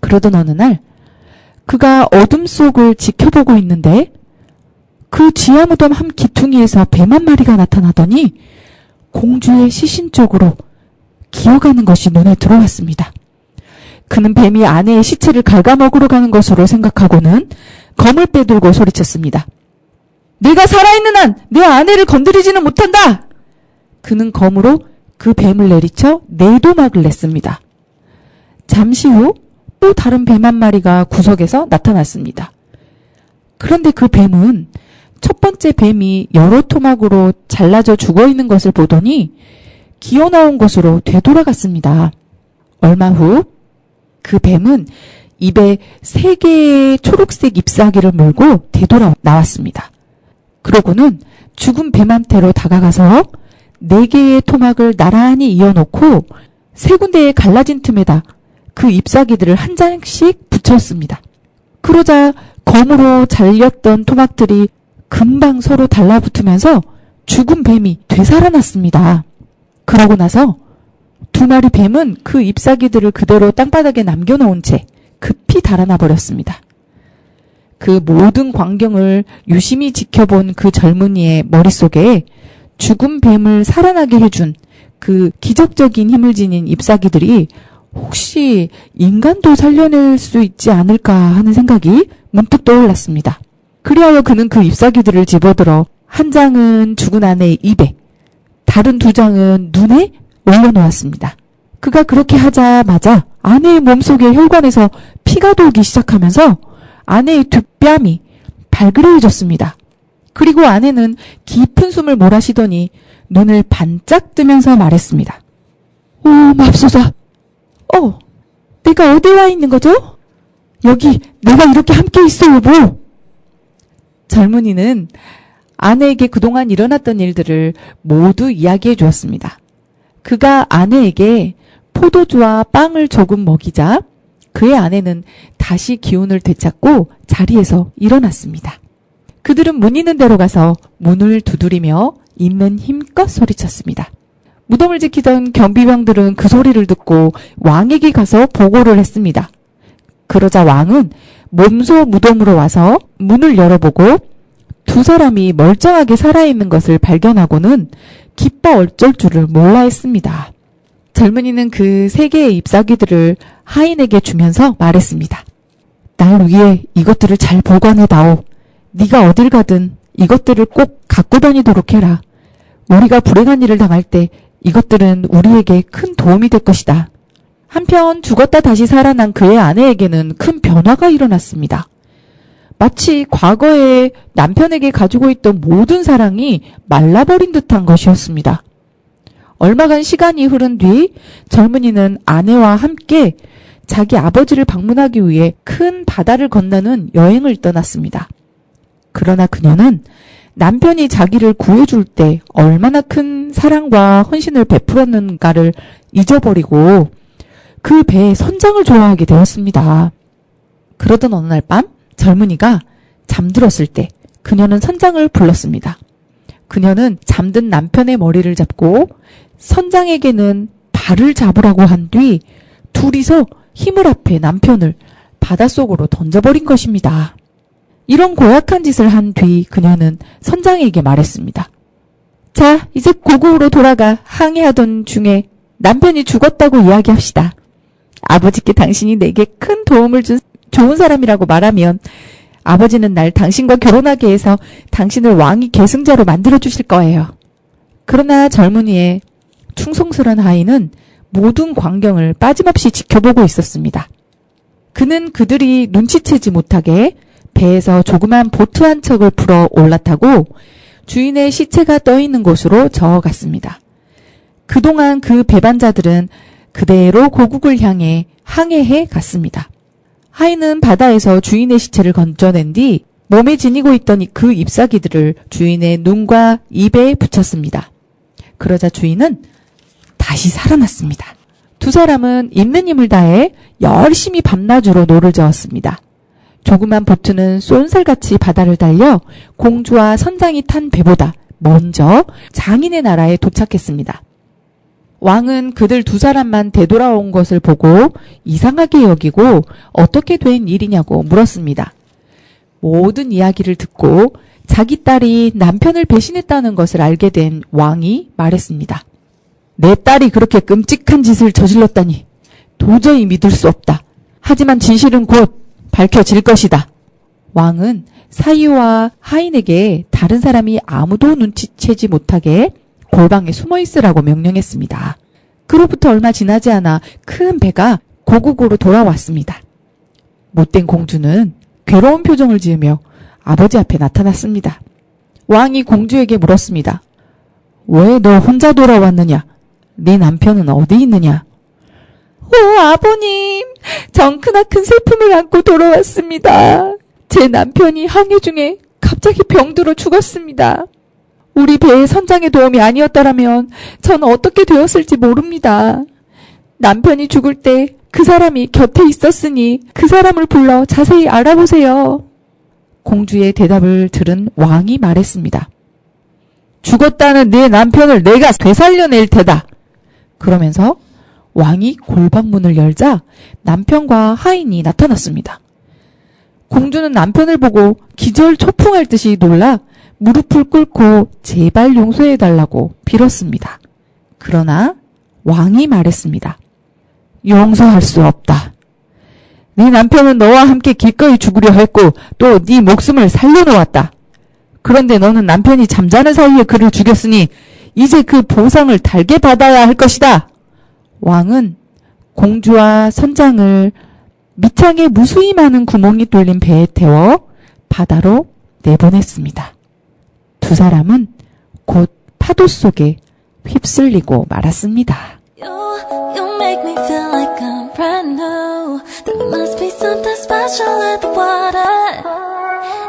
Speaker 1: 그러던 어느 날 그가 어둠 속을 지켜보고 있는데 그 지하무덤 한 기퉁이에서 뱀 한 마리가 나타나더니 공주의 시신 쪽으로 기어가는 것이 눈에 들어왔습니다. 그는 뱀이 아내의 시체를 갉아먹으러 가는 것으로 생각하고는 검을 빼들고 소리쳤습니다. 내가 살아있는 한 내 아내를 건드리지는 못한다! 그는 검으로 그 뱀을 내리쳐 4도막을 냈습니다. 잠시 후 또 다른 뱀 한 마리가 구석에서 나타났습니다. 그런데 그 뱀은 첫 번째 뱀이 여러 토막으로 잘라져 죽어있는 것을 보더니 기어 나온 것으로 되돌아갔습니다. 얼마 후 그 뱀은 입에 3개의 초록색 잎사귀를 물고 되돌아 나왔습니다. 그러고는 죽은 뱀한테로 다가가서 4개의 토막을 나란히 이어놓고 3군데의 갈라진 틈에다 그 잎사귀들을 한 장씩 붙였습니다. 그러자 검으로 잘렸던 토막들이 금방 서로 달라붙으면서 죽은 뱀이 되살아났습니다. 그러고 나서 2마리 뱀은 그 잎사귀들을 그대로 땅바닥에 남겨놓은 채 급히 달아나 버렸습니다. 그 모든 광경을 유심히 지켜본 그 젊은이의 머릿속에 죽은 뱀을 살아나게 해준 그 기적적인 힘을 지닌 잎사귀들이 혹시 인간도 살려낼 수 있지 않을까 하는 생각이 문득 떠올랐습니다. 그리하여 그는 그 잎사귀들을 집어들어 한 장은 죽은 아내의 입에, 다른 2장은 눈에 올려놓았습니다. 그가 그렇게 하자마자 아내의 몸속에 혈관에서 피가 돌기 시작하면서 아내의 뒷뺨이 발그레해졌습니다. 그리고 아내는 깊은 숨을 몰아쉬더니 눈을 반짝 뜨면서 말했습니다. 오, 맙소사. 내가 어디 와 있는 거죠? 여기 내가 이렇게 함께 있어, 여보. 젊은이는 아내에게 그동안 일어났던 일들을 모두 이야기해 주었습니다. 그가 아내에게 포도주와 빵을 조금 먹이자 그의 아내는 다시 기운을 되찾고 자리에서 일어났습니다. 그들은 문 있는 데로 가서 문을 두드리며 있는 힘껏 소리쳤습니다. 무덤을 지키던 경비병들은 그 소리를 듣고 왕에게 가서 보고를 했습니다. 그러자 왕은 몸소 무덤으로 와서 문을 열어보고 2 사람이 멀쩡하게 살아있는 것을 발견하고는 기뻐 어쩔 줄을 몰라 했습니다. 젊은이는 그 3개의 잎사귀들을 하인에게 주면서 말했습니다. 날 위해 이것들을 잘 보관해다오. 네가 어딜 가든 이것들을 꼭 갖고 다니도록 해라. 우리가 불행한 일을 당할 때 이것들은 우리에게 큰 도움이 될 것이다. 한편 죽었다 다시 살아난 그의 아내에게는 큰 변화가 일어났습니다. 마치 과거에 남편에게 가지고 있던 모든 사랑이 말라버린 듯한 것이었습니다. 얼마간 시간이 흐른 뒤 젊은이는 아내와 함께 자기 아버지를 방문하기 위해 큰 바다를 건너는 여행을 떠났습니다. 그러나 그녀는 남편이 자기를 구해줄 때 얼마나 큰 사랑과 헌신을 베풀었는가를 잊어버리고 그 배의 선장을 좋아하게 되었습니다. 그러던 어느 날 밤 젊은이가 잠들었을 때 그녀는 선장을 불렀습니다. 그녀는 잠든 남편의 머리를 잡고 선장에게는 발을 잡으라고 한 뒤 둘이서 힘을 합해 남편을 바닷속으로 던져버린 것입니다. 이런 고약한 짓을 한 뒤 그녀는 선장에게 말했습니다. 자, 이제 고국으로 돌아가 항해하던 중에 남편이 죽었다고 이야기합시다. 아버지께 당신이 내게 큰 도움을 준 좋은 사람이라고 말하면 아버지는 날 당신과 결혼하게 해서 당신을 왕위 계승자로 만들어주실 거예요. 그러나 젊은이의 충성스런 하인은 모든 광경을 빠짐없이 지켜보고 있었습니다. 그는 그들이 눈치채지 못하게 배에서 조그만 보트 한 척을 풀어 올라타고 주인의 시체가 떠있는 곳으로 저어갔습니다. 그동안 그 배반자들은 그대로 고국을 향해 항해해 갔습니다. 하인은 바다에서 주인의 시체를 건져낸 뒤 몸에 지니고 있던 그 잎사귀들을 주인의 눈과 입에 붙였습니다. 그러자 주인은 다시 살아났습니다. 두 사람은 있는 힘을 다해 열심히 밤낮으로 노를 저었습니다. 조그만 보트는 쏜살같이 바다를 달려 공주와 선장이 탄 배보다 먼저 장인의 나라에 도착했습니다. 왕은 그들 두 사람만 되돌아온 것을 보고 이상하게 여기고 어떻게 된 일이냐고 물었습니다. 모든 이야기를 듣고 자기 딸이 남편을 배신했다는 것을 알게 된 왕이 말했습니다. 내 딸이 그렇게 끔찍한 짓을 저질렀다니 도저히 믿을 수 없다. 하지만 진실은 곧 밝혀질 것이다. 왕은 사이와 하인에게 다른 사람이 아무도 눈치채지 못하게 골방에 숨어 있으라고 명령했습니다. 그로부터 얼마 지나지 않아 큰 배가 고국으로 돌아왔습니다. 못된 공주는 괴로운 표정을 지으며 아버지 앞에 나타났습니다. 왕이 공주에게 물었습니다. 왜 너 혼자 돌아왔느냐? 네 남편은 어디 있느냐? 아버님, 전 크나큰 슬픔을 안고 돌아왔습니다. 제 남편이 항해 중에 갑자기 병들어 죽었습니다. 우리 배의 선장의 도움이 아니었더라면 전 어떻게 되었을지 모릅니다. 남편이 죽을 때 그 사람이 곁에 있었으니 그 사람을 불러 자세히 알아보세요. 공주의 대답을 들은 왕이 말했습니다. 죽었다는 네 남편을 내가 되살려낼 테다. 그러면서 왕이 골방문을 열자 남편과 하인이 나타났습니다. 공주는 남편을 보고 기절초풍할 듯이 놀라 무릎을 꿇고 제발 용서해달라고 빌었습니다. 그러나 왕이 말했습니다. 용서할 수 없다. 네 남편은 너와 함께 기꺼이 죽으려 했고 또 네 목숨을 살려놓았다. 그런데 너는 남편이 잠자는 사이에 그를 죽였으니 이제 그 보상을 달게 받아야 할 것이다. 왕은 공주와 선장을 밑창에 무수히 많은 구멍이 뚫린 배에 태워 바다로 내보냈습니다. 두 사람은 곧 파도 속에 휩쓸리고 말았습니다.
Speaker 4: You make me feel like I'm brand new. There must be something special in the water.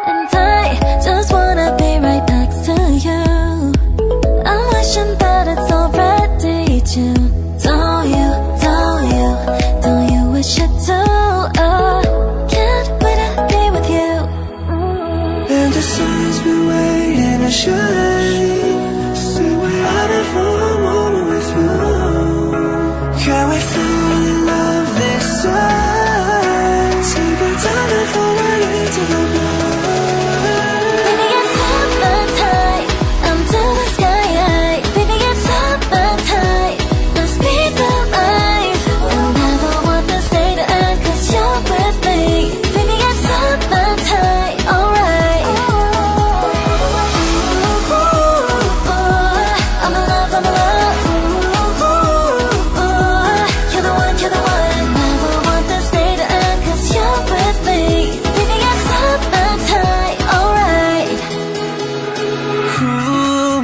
Speaker 4: And I just wanna be right next to you. I'm wishing that it's already June. Don't you wish it too? Can't wait to be with you.
Speaker 5: And the sun's been waiting to shine. Say we're out it for a moment with you. Can we fall in love this time? Take our time and fall right into the night.
Speaker 4: Baby, it's hypnotized. I'm to the sky. Baby, it's hypnotized. Let's speed the life. I never want this day to end 'cause you're with me. Baby, it's hypnotized. Alright. I'm in love, I'm in love. You're the one, you're the one. Never want this day to end 'cause you're with me. Baby, it's hypnotized. Alright.
Speaker 5: Cool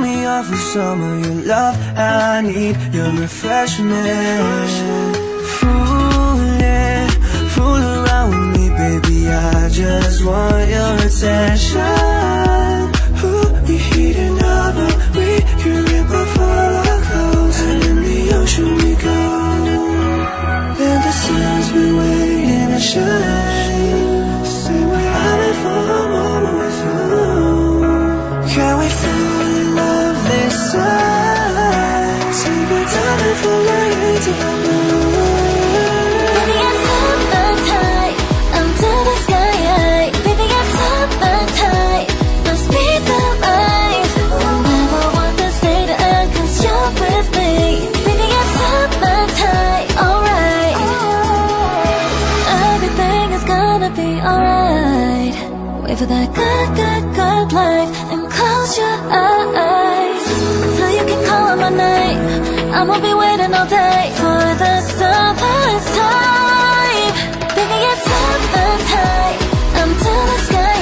Speaker 5: me off with some of your love. I need your refreshment. Fool around with me, baby. I just want your attention. Ooh, you're heating up, but we can rip off all our clothes, and in the ocean we go. And the sun's been waiting to shine. Say we're out it for a moment with you. Can we fall in love this time? Take our time and fall right into the moon.
Speaker 4: Baby, it's hypnotized. I'm to the sky. Baby, it's hypnotized. Let's speed the life. I never want this day to end 'cause you're with me. Baby, it's hypnotized. Alright. Everything is gonna be alright. Wait for that good life and close your eyes so you can call on my name. I'ma be waiting all day for the summer's time. Baby, it's hypnotized. I'm to the sky.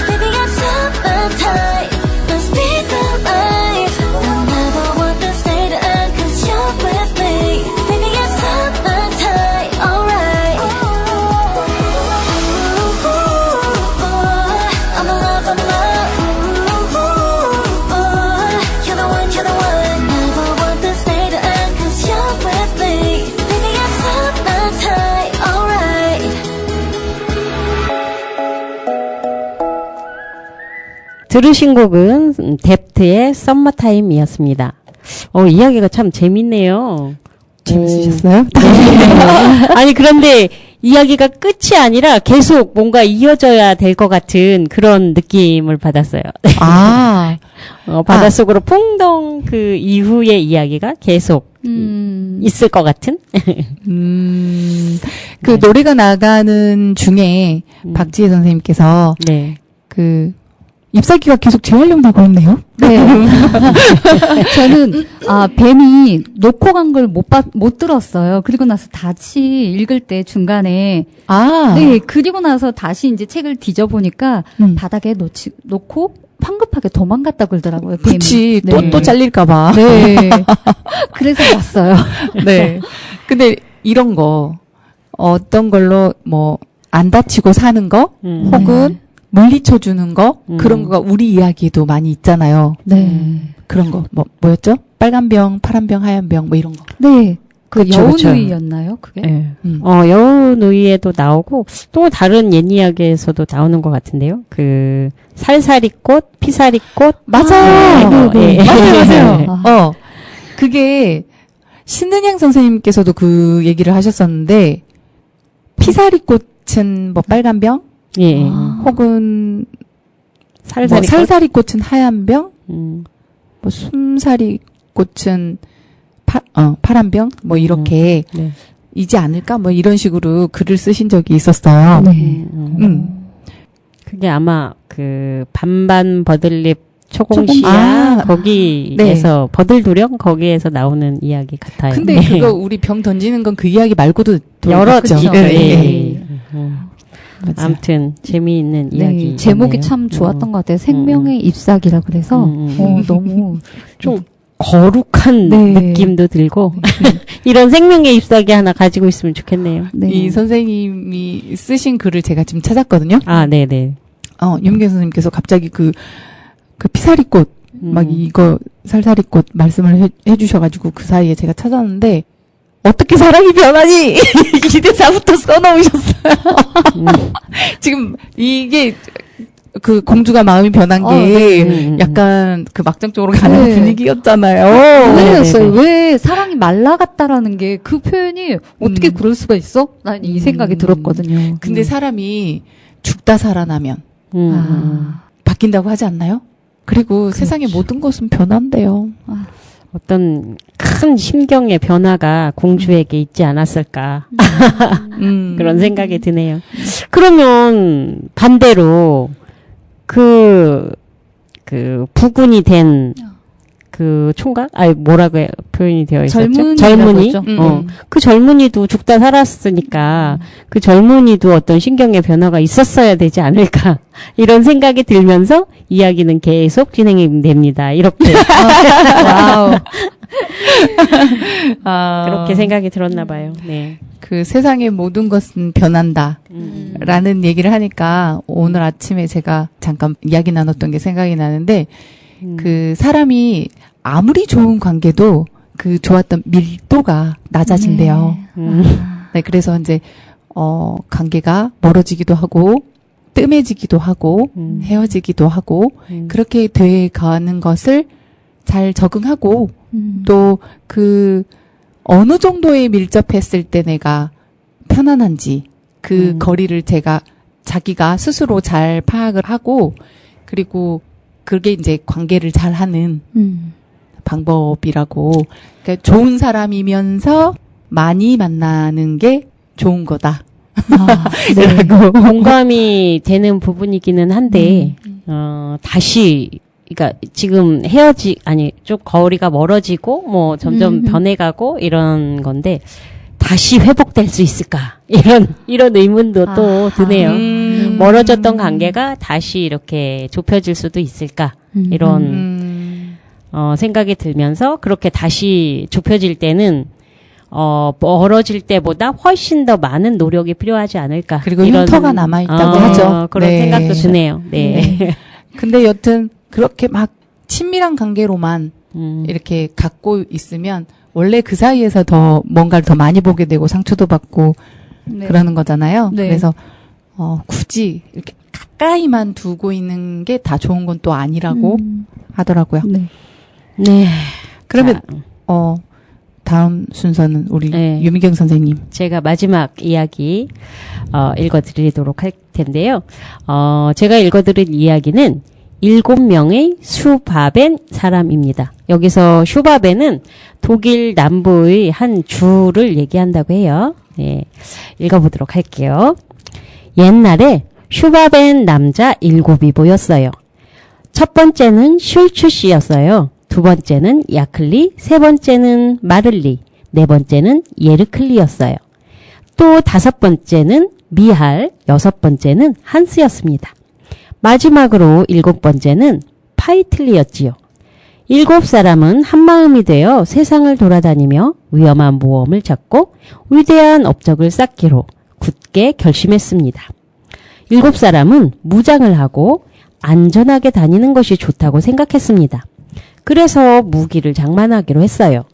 Speaker 4: Baby, it's hypnotized. Let's speed the life. I never want this day to end 'cause you're with me.
Speaker 2: 들으신 곡은 뎁트의 썸머타임이었습니다. 이야기가 참 재밌네요.
Speaker 1: 재밌으셨어요?
Speaker 2: 아니, 그런데 이야기가 끝이 아니라 계속 뭔가 이어져야 될 것 같은 그런 느낌을 받았어요.
Speaker 1: 아,
Speaker 2: 바닷속으로 풍덩 그 이후의 이야기가 계속 있을 것 같은?
Speaker 1: 그 노래가 나가는 중에 박지혜 선생님께서
Speaker 2: 네.
Speaker 1: 그 잎사귀가 계속 재활용되고 있네요.
Speaker 3: 네. 저는, 뱀이 놓고 간 걸 못 들었어요. 그리고 나서 다시 읽을 때 중간에. 네, 그리고 나서 다시 이제 책을 뒤져보니까 바닥에 놓고 황급하게 도망갔다 그러더라고요. 뱀이.
Speaker 1: 그치.
Speaker 3: 네.
Speaker 1: 또 잘릴까봐.
Speaker 3: 네. 그래서 왔어요.
Speaker 1: 네. 근데 이런 거, 어떤 걸로 뭐, 안 다치고 사는 거, 혹은 물리쳐 주는 거, 그런 거가 우리 이야기에도 많이 있잖아요.
Speaker 3: 네.
Speaker 1: 그런 거, 뭐였죠? 빨간 병, 파란 병, 하얀 병, 뭐 이런 거.
Speaker 3: 네. 그
Speaker 2: 그쵸, 그쵸.
Speaker 3: 여우누이였나요, 그게?
Speaker 2: 네.
Speaker 1: 음.
Speaker 2: 여우누이에도 나오고, 또 다른 옛 이야기에서도 나오는 것 같은데요. 그, 살사리꽃, 피사리꽃.
Speaker 1: 맞아요.
Speaker 2: 네.
Speaker 1: 맞아요. 그게, 신은양 선생님께서도 그 얘기를 하셨었는데, 피사리꽃은 뭐 빨간 병,
Speaker 2: 예.
Speaker 1: 혹은
Speaker 2: 살사리꽃.
Speaker 1: 뭐 살사리꽃은 하얀 병,
Speaker 2: 음.
Speaker 1: 뭐 숨사리꽃은 파란 병, 뭐 이렇게
Speaker 2: 네.
Speaker 1: 이지 않을까, 뭐 이런 식으로 글을 쓰신 적이 있었어요.
Speaker 3: 네.
Speaker 2: 그게 아마 그 반반 버들잎 초공시야
Speaker 1: 아,
Speaker 2: 거기에서 버들두령 거기에서 나오는 이야기 같아요.
Speaker 1: 근데
Speaker 2: 네.
Speaker 1: 그거 우리 병 던지는 건 그 이야기 말고도 또
Speaker 2: 여러
Speaker 1: 있죠.
Speaker 2: 있죠.
Speaker 1: 네,
Speaker 2: 예.
Speaker 1: 네. 맞아요.
Speaker 2: 아무튼 재미있는
Speaker 3: 네,
Speaker 2: 이야기.
Speaker 3: 제목이 참 좋았던 것 같아요. 생명의 잎사귀라 그래서 너무
Speaker 2: 좀 거룩한
Speaker 3: 네.
Speaker 2: 느낌도 들고 이런 생명의 잎사귀 하나 가지고 있으면 좋겠네요.
Speaker 3: 네.
Speaker 1: 이 선생님이 쓰신 글을 제가 지금 찾았거든요.
Speaker 2: 아, 네네.
Speaker 1: 윤경 선생님께서 갑자기 그 피사리꽃, 막 이거 살사리꽃 말씀을 해주셔가지고 그 사이에 제가 찾았는데, 어떻게 사랑이 변하니? 이 대사부터 써놓으셨어요. 지금 이게 그 공주가 마음이 변한 게 약간 그 막장 쪽으로 가는
Speaker 3: 네.
Speaker 1: 분위기였잖아요.
Speaker 3: 놀랐어요.
Speaker 2: 네네네.
Speaker 3: 왜 사랑이 말라갔다라는 게 그 표현이 어떻게 그럴 수가 있어? 난 이 생각이 들었거든요.
Speaker 1: 근데 사람이 죽다 살아나면 바뀐다고 하지 않나요? 그리고 세상의 모든 것은 변한대요.
Speaker 2: 어떤 큰 심경의 변화가 공주에게 있지 않았을까. 그런 생각이 드네요. 그러면 반대로 그 부군이 된 그 총각? 아니 뭐라고 표현이 되어 있었죠? 젊은이. 그 젊은이도 죽다 살았으니까 그 젊은이도 어떤 신경의 변화가 있었어야 되지 않을까. 이런 생각이 들면서 이야기는 계속 진행이 됩니다. 이렇게.
Speaker 3: 와우.
Speaker 2: 그렇게 생각이 들었나 봐요. 네.
Speaker 1: 그 세상의 모든 것은 변한다. 라는 얘기를 하니까 오늘 아침에 제가 잠깐 이야기 나눴던 게 생각이 나는데 그 사람이 아무리 좋은 관계도 그 좋았던 밀도가 낮아진대요. 네, 그래서 이제 관계가 멀어지기도 하고 뜸해지기도 하고 헤어지기도 하고 그렇게 돼 가는 것을 잘 적응하고 또 그 어느 정도에 밀접했을 때 내가 편안한지 그 거리를 자기가 스스로 잘 파악을 하고 그리고 그게 이제 관계를 잘 하는 방법이라고. 그러니까 좋은 사람이면서 많이 만나는 게 좋은 거다.
Speaker 3: 네.
Speaker 2: 공감이 되는 부분이기는 한데, 다시, 그러니까 지금 좀 거리가 멀어지고, 뭐 점점 변해가고 이런 건데, 다시 회복될 수 있을까? 이런 의문도 또 드네요. 멀어졌던 관계가 다시 이렇게 좁혀질 수도 있을까? 이런, 생각이 들면서, 그렇게 다시 좁혀질 때는, 멀어질 때보다 훨씬 더 많은 노력이 필요하지 않을까.
Speaker 1: 그리고 흉터가 남아있다고 하죠.
Speaker 2: 그런
Speaker 1: 네.
Speaker 2: 생각도 드네요. 네.
Speaker 1: 근데 여튼 그렇게 막 친밀한 관계로만 이렇게 갖고 있으면 원래 그 사이에서 더 뭔가를 더 많이 보게 되고 상처도 받고
Speaker 3: 네.
Speaker 1: 그러는 거잖아요.
Speaker 3: 네.
Speaker 1: 그래서 굳이 이렇게 가까이만 두고 있는 게 다 좋은 건 또 아니라고 하더라고요.
Speaker 3: 네.
Speaker 2: 네.
Speaker 1: 그러면
Speaker 2: 자,
Speaker 1: 다음 순서는 우리
Speaker 2: 네.
Speaker 1: 유미경 선생님.
Speaker 2: 제가 마지막 이야기 읽어드리도록 할 텐데요. 제가 읽어드릴 이야기는 7명의 슈바벤 사람입니다. 여기서 슈바벤은 독일 남부의 한 주를 얘기한다고 해요. 네, 읽어보도록 할게요. 옛날에 슈바벤 남자 7이 모였어요. 첫 번째는 슐츠 씨였어요. 두 번째는 야클리, 세 번째는 마를리, 네 번째는 예르클리였어요. 또 다섯 번째는 미할, 여섯 번째는 한스였습니다. 마지막으로 일곱 번째는 파이틀리였지요. 7사람은 한마음이 되어 세상을 돌아다니며 위험한 모험을 찾고 위대한 업적을 쌓기로 굳게 결심했습니다. 7사람은 무장을 하고 안전하게 다니는 것이 좋다고 생각했습니다. 그래서 무기를 장만하기로 했어요.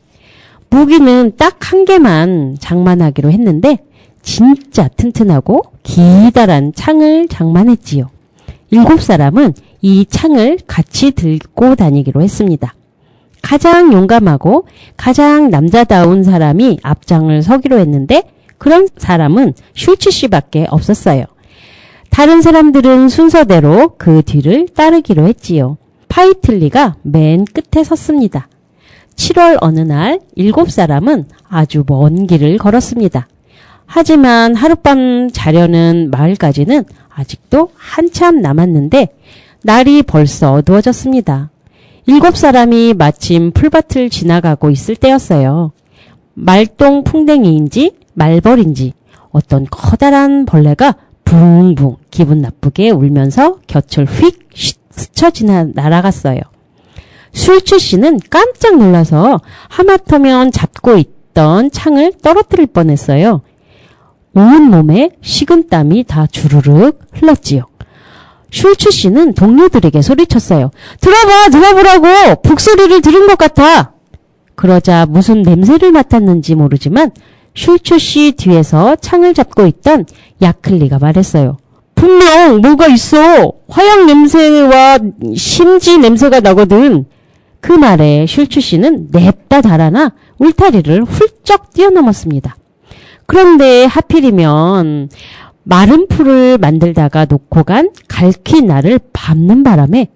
Speaker 2: 무기는 딱 한 개만 장만하기로 했는데 진짜 튼튼하고 기다란 창을 장만했지요. 7사람은 이 창을 같이 들고 다니기로 했습니다. 가장 용감하고 가장 남자다운 사람이 앞장을 서기로 했는데 그런 사람은 슐츠 씨밖에 없었어요. 다른 사람들은 순서대로 그 뒤를 따르기로 했지요. 파이틀리가 맨 끝에 섰습니다. 7월 어느 날 7사람은 아주 먼 길을 걸었습니다. 하지만 하룻밤 자려는 마을까지는 아직도 한참 남았는데 날이 벌써 어두워졌습니다. 7사람이 마침 풀밭을 지나가고 있을 때였어요. 말똥 풍뎅이인지 말벌인지 어떤 커다란 벌레가 붕붕 기분 나쁘게 울면서 곁을 휙 스쳐 날아갔어요. 슐츠 씨는 깜짝 놀라서 하마터면 잡고 있던 창을 떨어뜨릴 뻔했어요. 온 몸에 식은땀이 다 주르륵 흘렀지요. 슐츠 씨는 동료들에게 소리쳤어요. 들어보라고! 북소리를 들은 것 같아! 그러자 무슨 냄새를 맡았는지 모르지만 슐츠 씨 뒤에서 창을 잡고 있던 야클리가 말했어요. 분명 뭐가 있어! 화약 냄새와 심지 냄새가 나거든! 그 말에 슐츠 씨는 냅다 달아나 울타리를 훌쩍 뛰어넘었습니다. 그런데 하필이면 마른 풀을 만들다가 놓고 간 갈퀴날을 밟는 바람에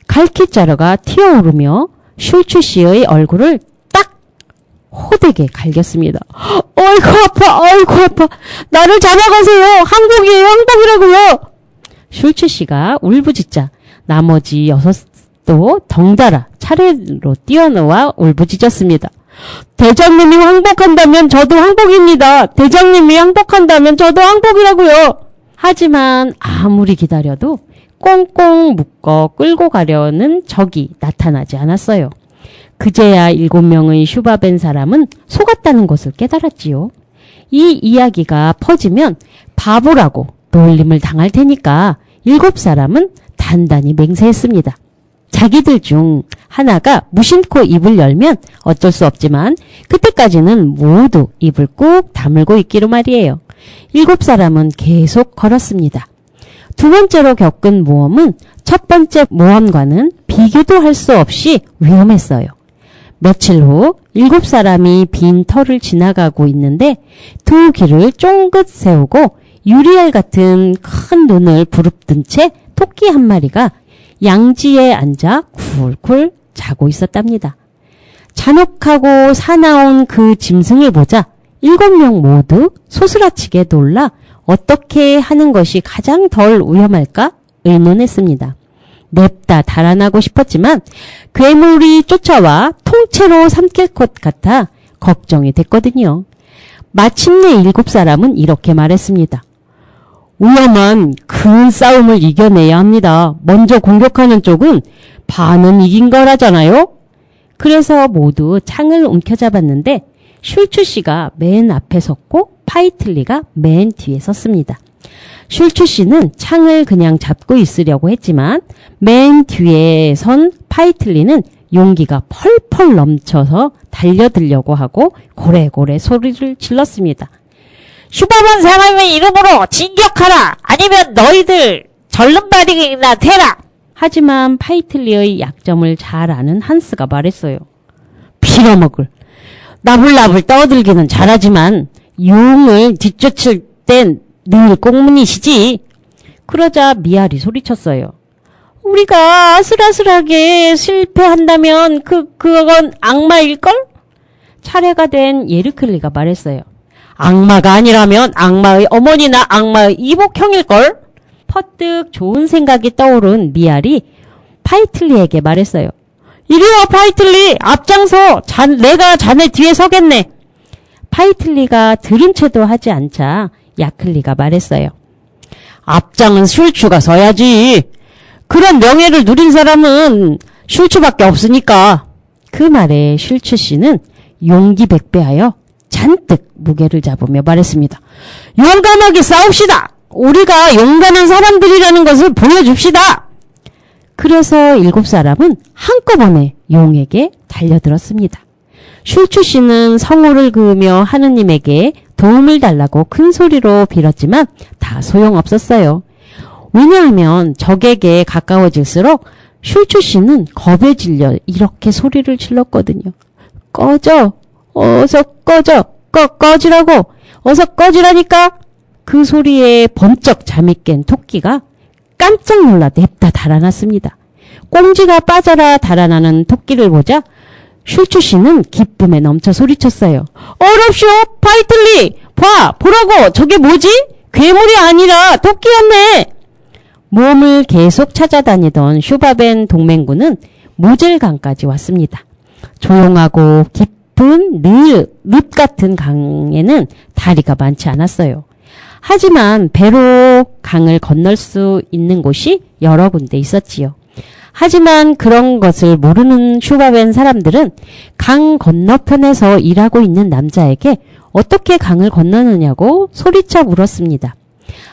Speaker 2: 갈퀴자루가 튀어오르며 슐츠 씨의 얼굴을 딱 호되게 갈겼습니다. 아이고 아파. 나를 잡아가세요. 항복이에요. 항복이라고요. 슐츠 씨가 울부짖자 나머지 6도 덩달아 차례로 뛰어나와 울부짖었습니다. 대장님이 항복한다면 저도 항복입니다. 대장님이 항복한다면 저도 항복이라고요. 하지만 아무리 기다려도 꽁꽁 묶어 끌고 가려는 적이 나타나지 않았어요. 그제야 7명의 슈바벤 사람은 속았다는 것을 깨달았지요. 이 이야기가 퍼지면 바보라고 놀림을 당할 테니까 7사람은 단단히 맹세했습니다. 자기들 중 하나가 무심코 입을 열면 어쩔 수 없지만 그때까지는 모두 입을 꾹 다물고 있기로 말이에요. 7사람은 계속 걸었습니다. 두 번째로 겪은 모험은 첫 번째 모험과는 비교도 할 수 없이 위험했어요. 며칠 후 7사람이 빈 터를 지나가고 있는데 두 귀를 쫑긋 세우고 유리알 같은 큰 눈을 부릅뜬 채 토끼 한 마리가 양지에 앉아 쿨쿨 자고 있었답니다. 잔혹하고 사나운 그 짐승을 보자 7명 모두 소스라치게 놀라 어떻게 하는 것이 가장 덜 위험할까 의논했습니다. 냅다 달아나고 싶었지만 괴물이 쫓아와 통째로 삼킬 것 같아 걱정이 됐거든요. 마침내 7사람은 이렇게 말했습니다. 위험한 큰 싸움을 이겨내야 합니다. 먼저 공격하는 쪽은 반은 이긴 거라잖아요. 그래서 모두 창을 움켜잡았는데 슐츠 씨가 맨 앞에 섰고 파이틀리가 맨 뒤에 섰습니다. 슐츠 씨는 창을 그냥 잡고 있으려고 했지만 맨 뒤에 선 파이틀리는 용기가 펄펄 넘쳐서 달려들려고 하고 고래고래 소리를 질렀습니다.
Speaker 6: 슈바벤 사람의 이름으로 진격하라! 아니면 너희들
Speaker 2: 절름발이나 대라! 하지만 파이틀리의 약점을 잘 아는 한스가 말했어요. 빌어먹을. 나불나불 떠들기는 잘하지만 용을 뒤쫓을 땐 늘 꽁문이시지. 그러자 미알이 소리쳤어요. 우리가 아슬아슬하게 실패한다면 그건 악마일걸? 차례가 된 예르클리가 말했어요. 악마가 아니라면 악마의 어머니나 악마의 이복형일걸? 퍼뜩 좋은 생각이 떠오른 미알이 파이틀리에게 말했어요. 이리와 파이틀리, 앞장서. 내가 자네 뒤에 서겠네. 파이틀리가 들은 채도 하지 않자 야클리가 말했어요. 앞장은 슐추가 서야지. 그런 명예를 누린 사람은 슐추밖에 없으니까. 그 말에 슐추 씨는 용기 백배하여 잔뜩 무게를 잡으며 말했습니다. 용감하게 싸웁시다. 우리가 용감한 사람들이라는 것을 보여줍시다. 그래서 7사람은 한꺼번에 용에게 달려들었습니다. 슐추 씨는 성호를 그으며 하느님에게 도움을 달라고 큰 소리로 빌었지만 다 소용없었어요. 왜냐하면 적에게 가까워질수록 슐추 씨는 겁에 질려 이렇게 소리를 질렀거든요. 꺼져. 어서 꺼져. 꺼지라고. 어서 꺼지라니까. 그 소리에 번쩍 잠이 깬 토끼가 깜짝 놀라 냅다 달아났습니다. 꽁지가 빠져라 달아나는 토끼를 보자 슐추 씨는 기쁨에 넘쳐 소리쳤어요. 어렵쇼 파이틀리. 보라고. 저게 뭐지? 괴물이 아니라 토끼였네. 몸을 계속 찾아다니던 슈바벤 동맹군은 모젤강까지 왔습니다. 조용하고 깊은 늪 같은 강에는 다리가 많지 않았어요. 하지만 배로 강을 건널 수 있는 곳이 여러 군데 있었지요. 하지만 그런 것을 모르는 슈바벤 사람들은 강 건너편에서 일하고 있는 남자에게 어떻게 강을 건너느냐고 소리쳐 물었습니다.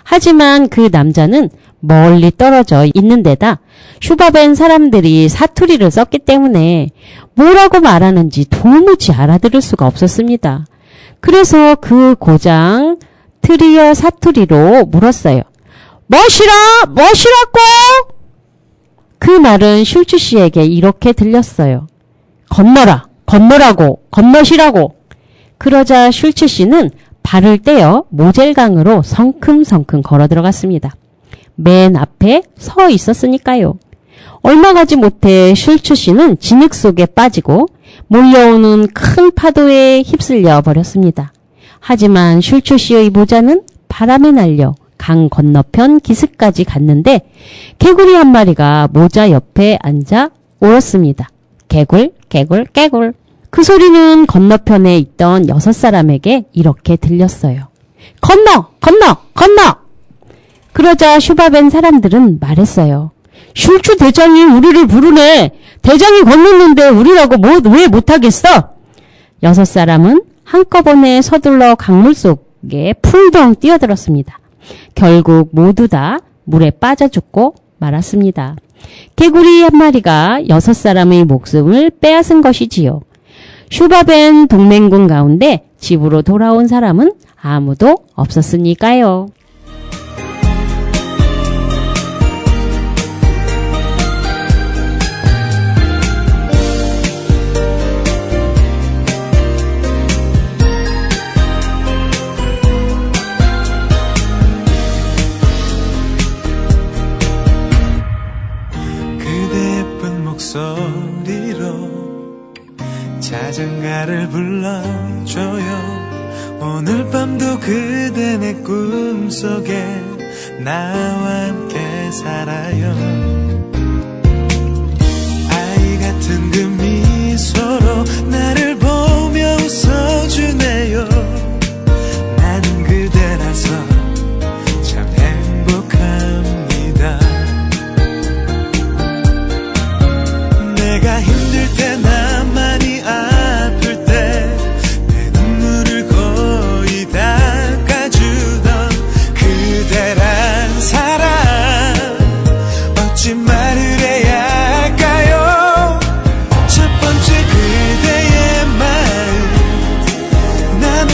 Speaker 2: 하지만 그 남자는 멀리 떨어져 있는 데다 슈바벤 사람들이 사투리를 썼기 때문에 뭐라고 말하는지 도무지 알아들을 수가 없었습니다. 그래서 그 고장 트리어 사투리로 물었어요. 뭐시라고? 그 말은 슐추 씨에게 이렇게 들렸어요. 건너시라고. 그러자 슐추 씨는 발을 떼어 모젤강으로 성큼성큼 걸어 들어갔습니다. 맨 앞에 서 있었으니까요. 얼마 가지 못해 슐추 씨는 진흙 속에 빠지고 몰려오는 큰 파도에 휩쓸려 버렸습니다. 하지만 슐추 씨의 모자는 바람에 날려 강 건너편 기슭까지 갔는데 개구리 한 마리가 모자 옆에 앉아 울었습니다. 개굴. 그 소리는 건너편에 있던 6사람에게 이렇게 들렸어요. 건너! 그러자 슈바벤 사람들은 말했어요. 슐추 대장이 우리를 부르네. 대장이 건넜는데 우리라고 왜 못하겠어? 6사람은 한꺼번에 서둘러 강물 속에 풀덩 뛰어들었습니다. 결국 모두 다 물에 빠져 죽고 말았습니다. 개구리 한 마리가 6사람의 목숨을 빼앗은 것이지요. 슈바벤 동맹군 가운데 집으로 돌아온 사람은 아무도 없었으니까요.
Speaker 5: 자장가를 불러줘요. 오늘 밤도 그대 내 꿈속에 나와 함께 살아요. 아이 같은 그 미소로 나를 보며 웃어주네요. 나는 그대라서 참 행복합니다. 내가 힘들 때 나만이 아플 때 내 눈물을 거의 닦아주던 그대란 사람 어찌 말을 해야 할까요? 첫 번째 그대의 마음 나는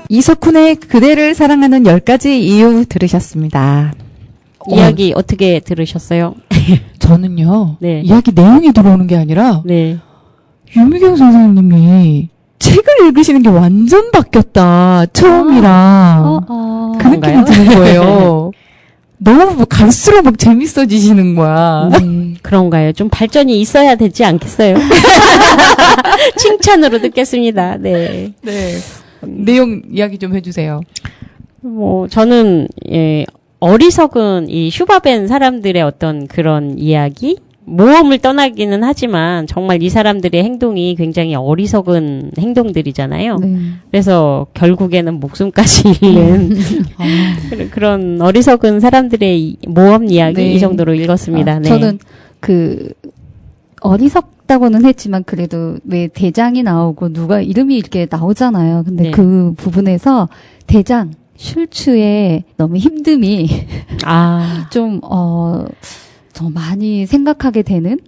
Speaker 1: 이석훈의 그대를 사랑하는 10가지 이유 들으셨습니다.
Speaker 2: 이야기 어떻게 들으셨어요?
Speaker 1: 저는요,
Speaker 2: 네.
Speaker 1: 이야기 내용이 들어오는 게 아니라,
Speaker 2: 네.
Speaker 1: 유미경 선생님이 책을 읽으시는 게 완전 바뀌었다. 처음이랑. 그 느낌이
Speaker 2: 그런가요?
Speaker 1: 드는 거예요. 너무 뭐 갈수록 막 재밌어지시는 거야.
Speaker 2: 그런가요? 좀 발전이 있어야 되지 않겠어요? 칭찬으로 듣겠습니다. 네.
Speaker 1: 네. 내용 이야기 좀 해주세요.
Speaker 2: 뭐, 저는, 어리석은 이 슈바벤 사람들의 어떤 그런 이야기? 모험을 떠나기는 하지만 정말 이 사람들의 행동이 굉장히 어리석은 행동들이잖아요.
Speaker 3: 네.
Speaker 2: 그래서 결국에는 목숨까지 잃는 그런 어리석은 사람들의 모험 이야기
Speaker 3: 네.
Speaker 2: 이 정도로 읽었습니다. 네.
Speaker 3: 저는 어리석다고는 했지만 그래도 왜 대장이 나오고 누가 이름이 이렇게 나오잖아요. 근데
Speaker 2: 네.
Speaker 3: 그 부분에서 대장 슐츠의 너무 힘듦이 좀 더 많이 생각하게 되는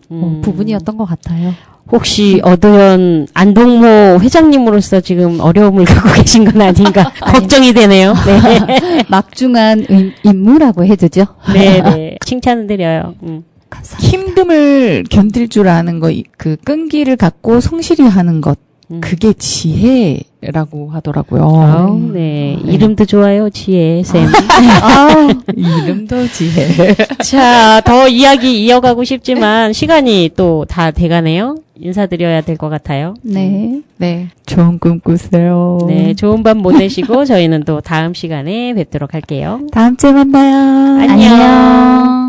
Speaker 3: 부분이었던 것 같아요.
Speaker 2: 혹시 어두연 안동모 회장님으로서 지금 어려움을 겪고 계신 건 아닌가 걱정이 되네요. 네.
Speaker 3: 막중한 임무라고 해주죠.
Speaker 2: 네, 네. 칭찬을 드려요.
Speaker 3: 감사합니다.
Speaker 1: 힘듦을 견딜 줄 아는 거, 그 끈기를 갖고 성실히 하는 것, 그게 지혜라고 하더라고요.
Speaker 2: 아우, 네. 이름도 좋아요, 지혜 쌤.
Speaker 1: 이름도 지혜.
Speaker 2: 자, 더 이야기 이어가고 싶지만 시간이 또 다 돼가네요. 인사드려야 될 것 같아요.
Speaker 3: 네.
Speaker 1: 네. 좋은 꿈 꾸세요.
Speaker 2: 네, 좋은 밤 보내시고 저희는 또 다음 시간에 뵙도록 할게요.
Speaker 1: 다음 주에 만나요.
Speaker 2: 안녕.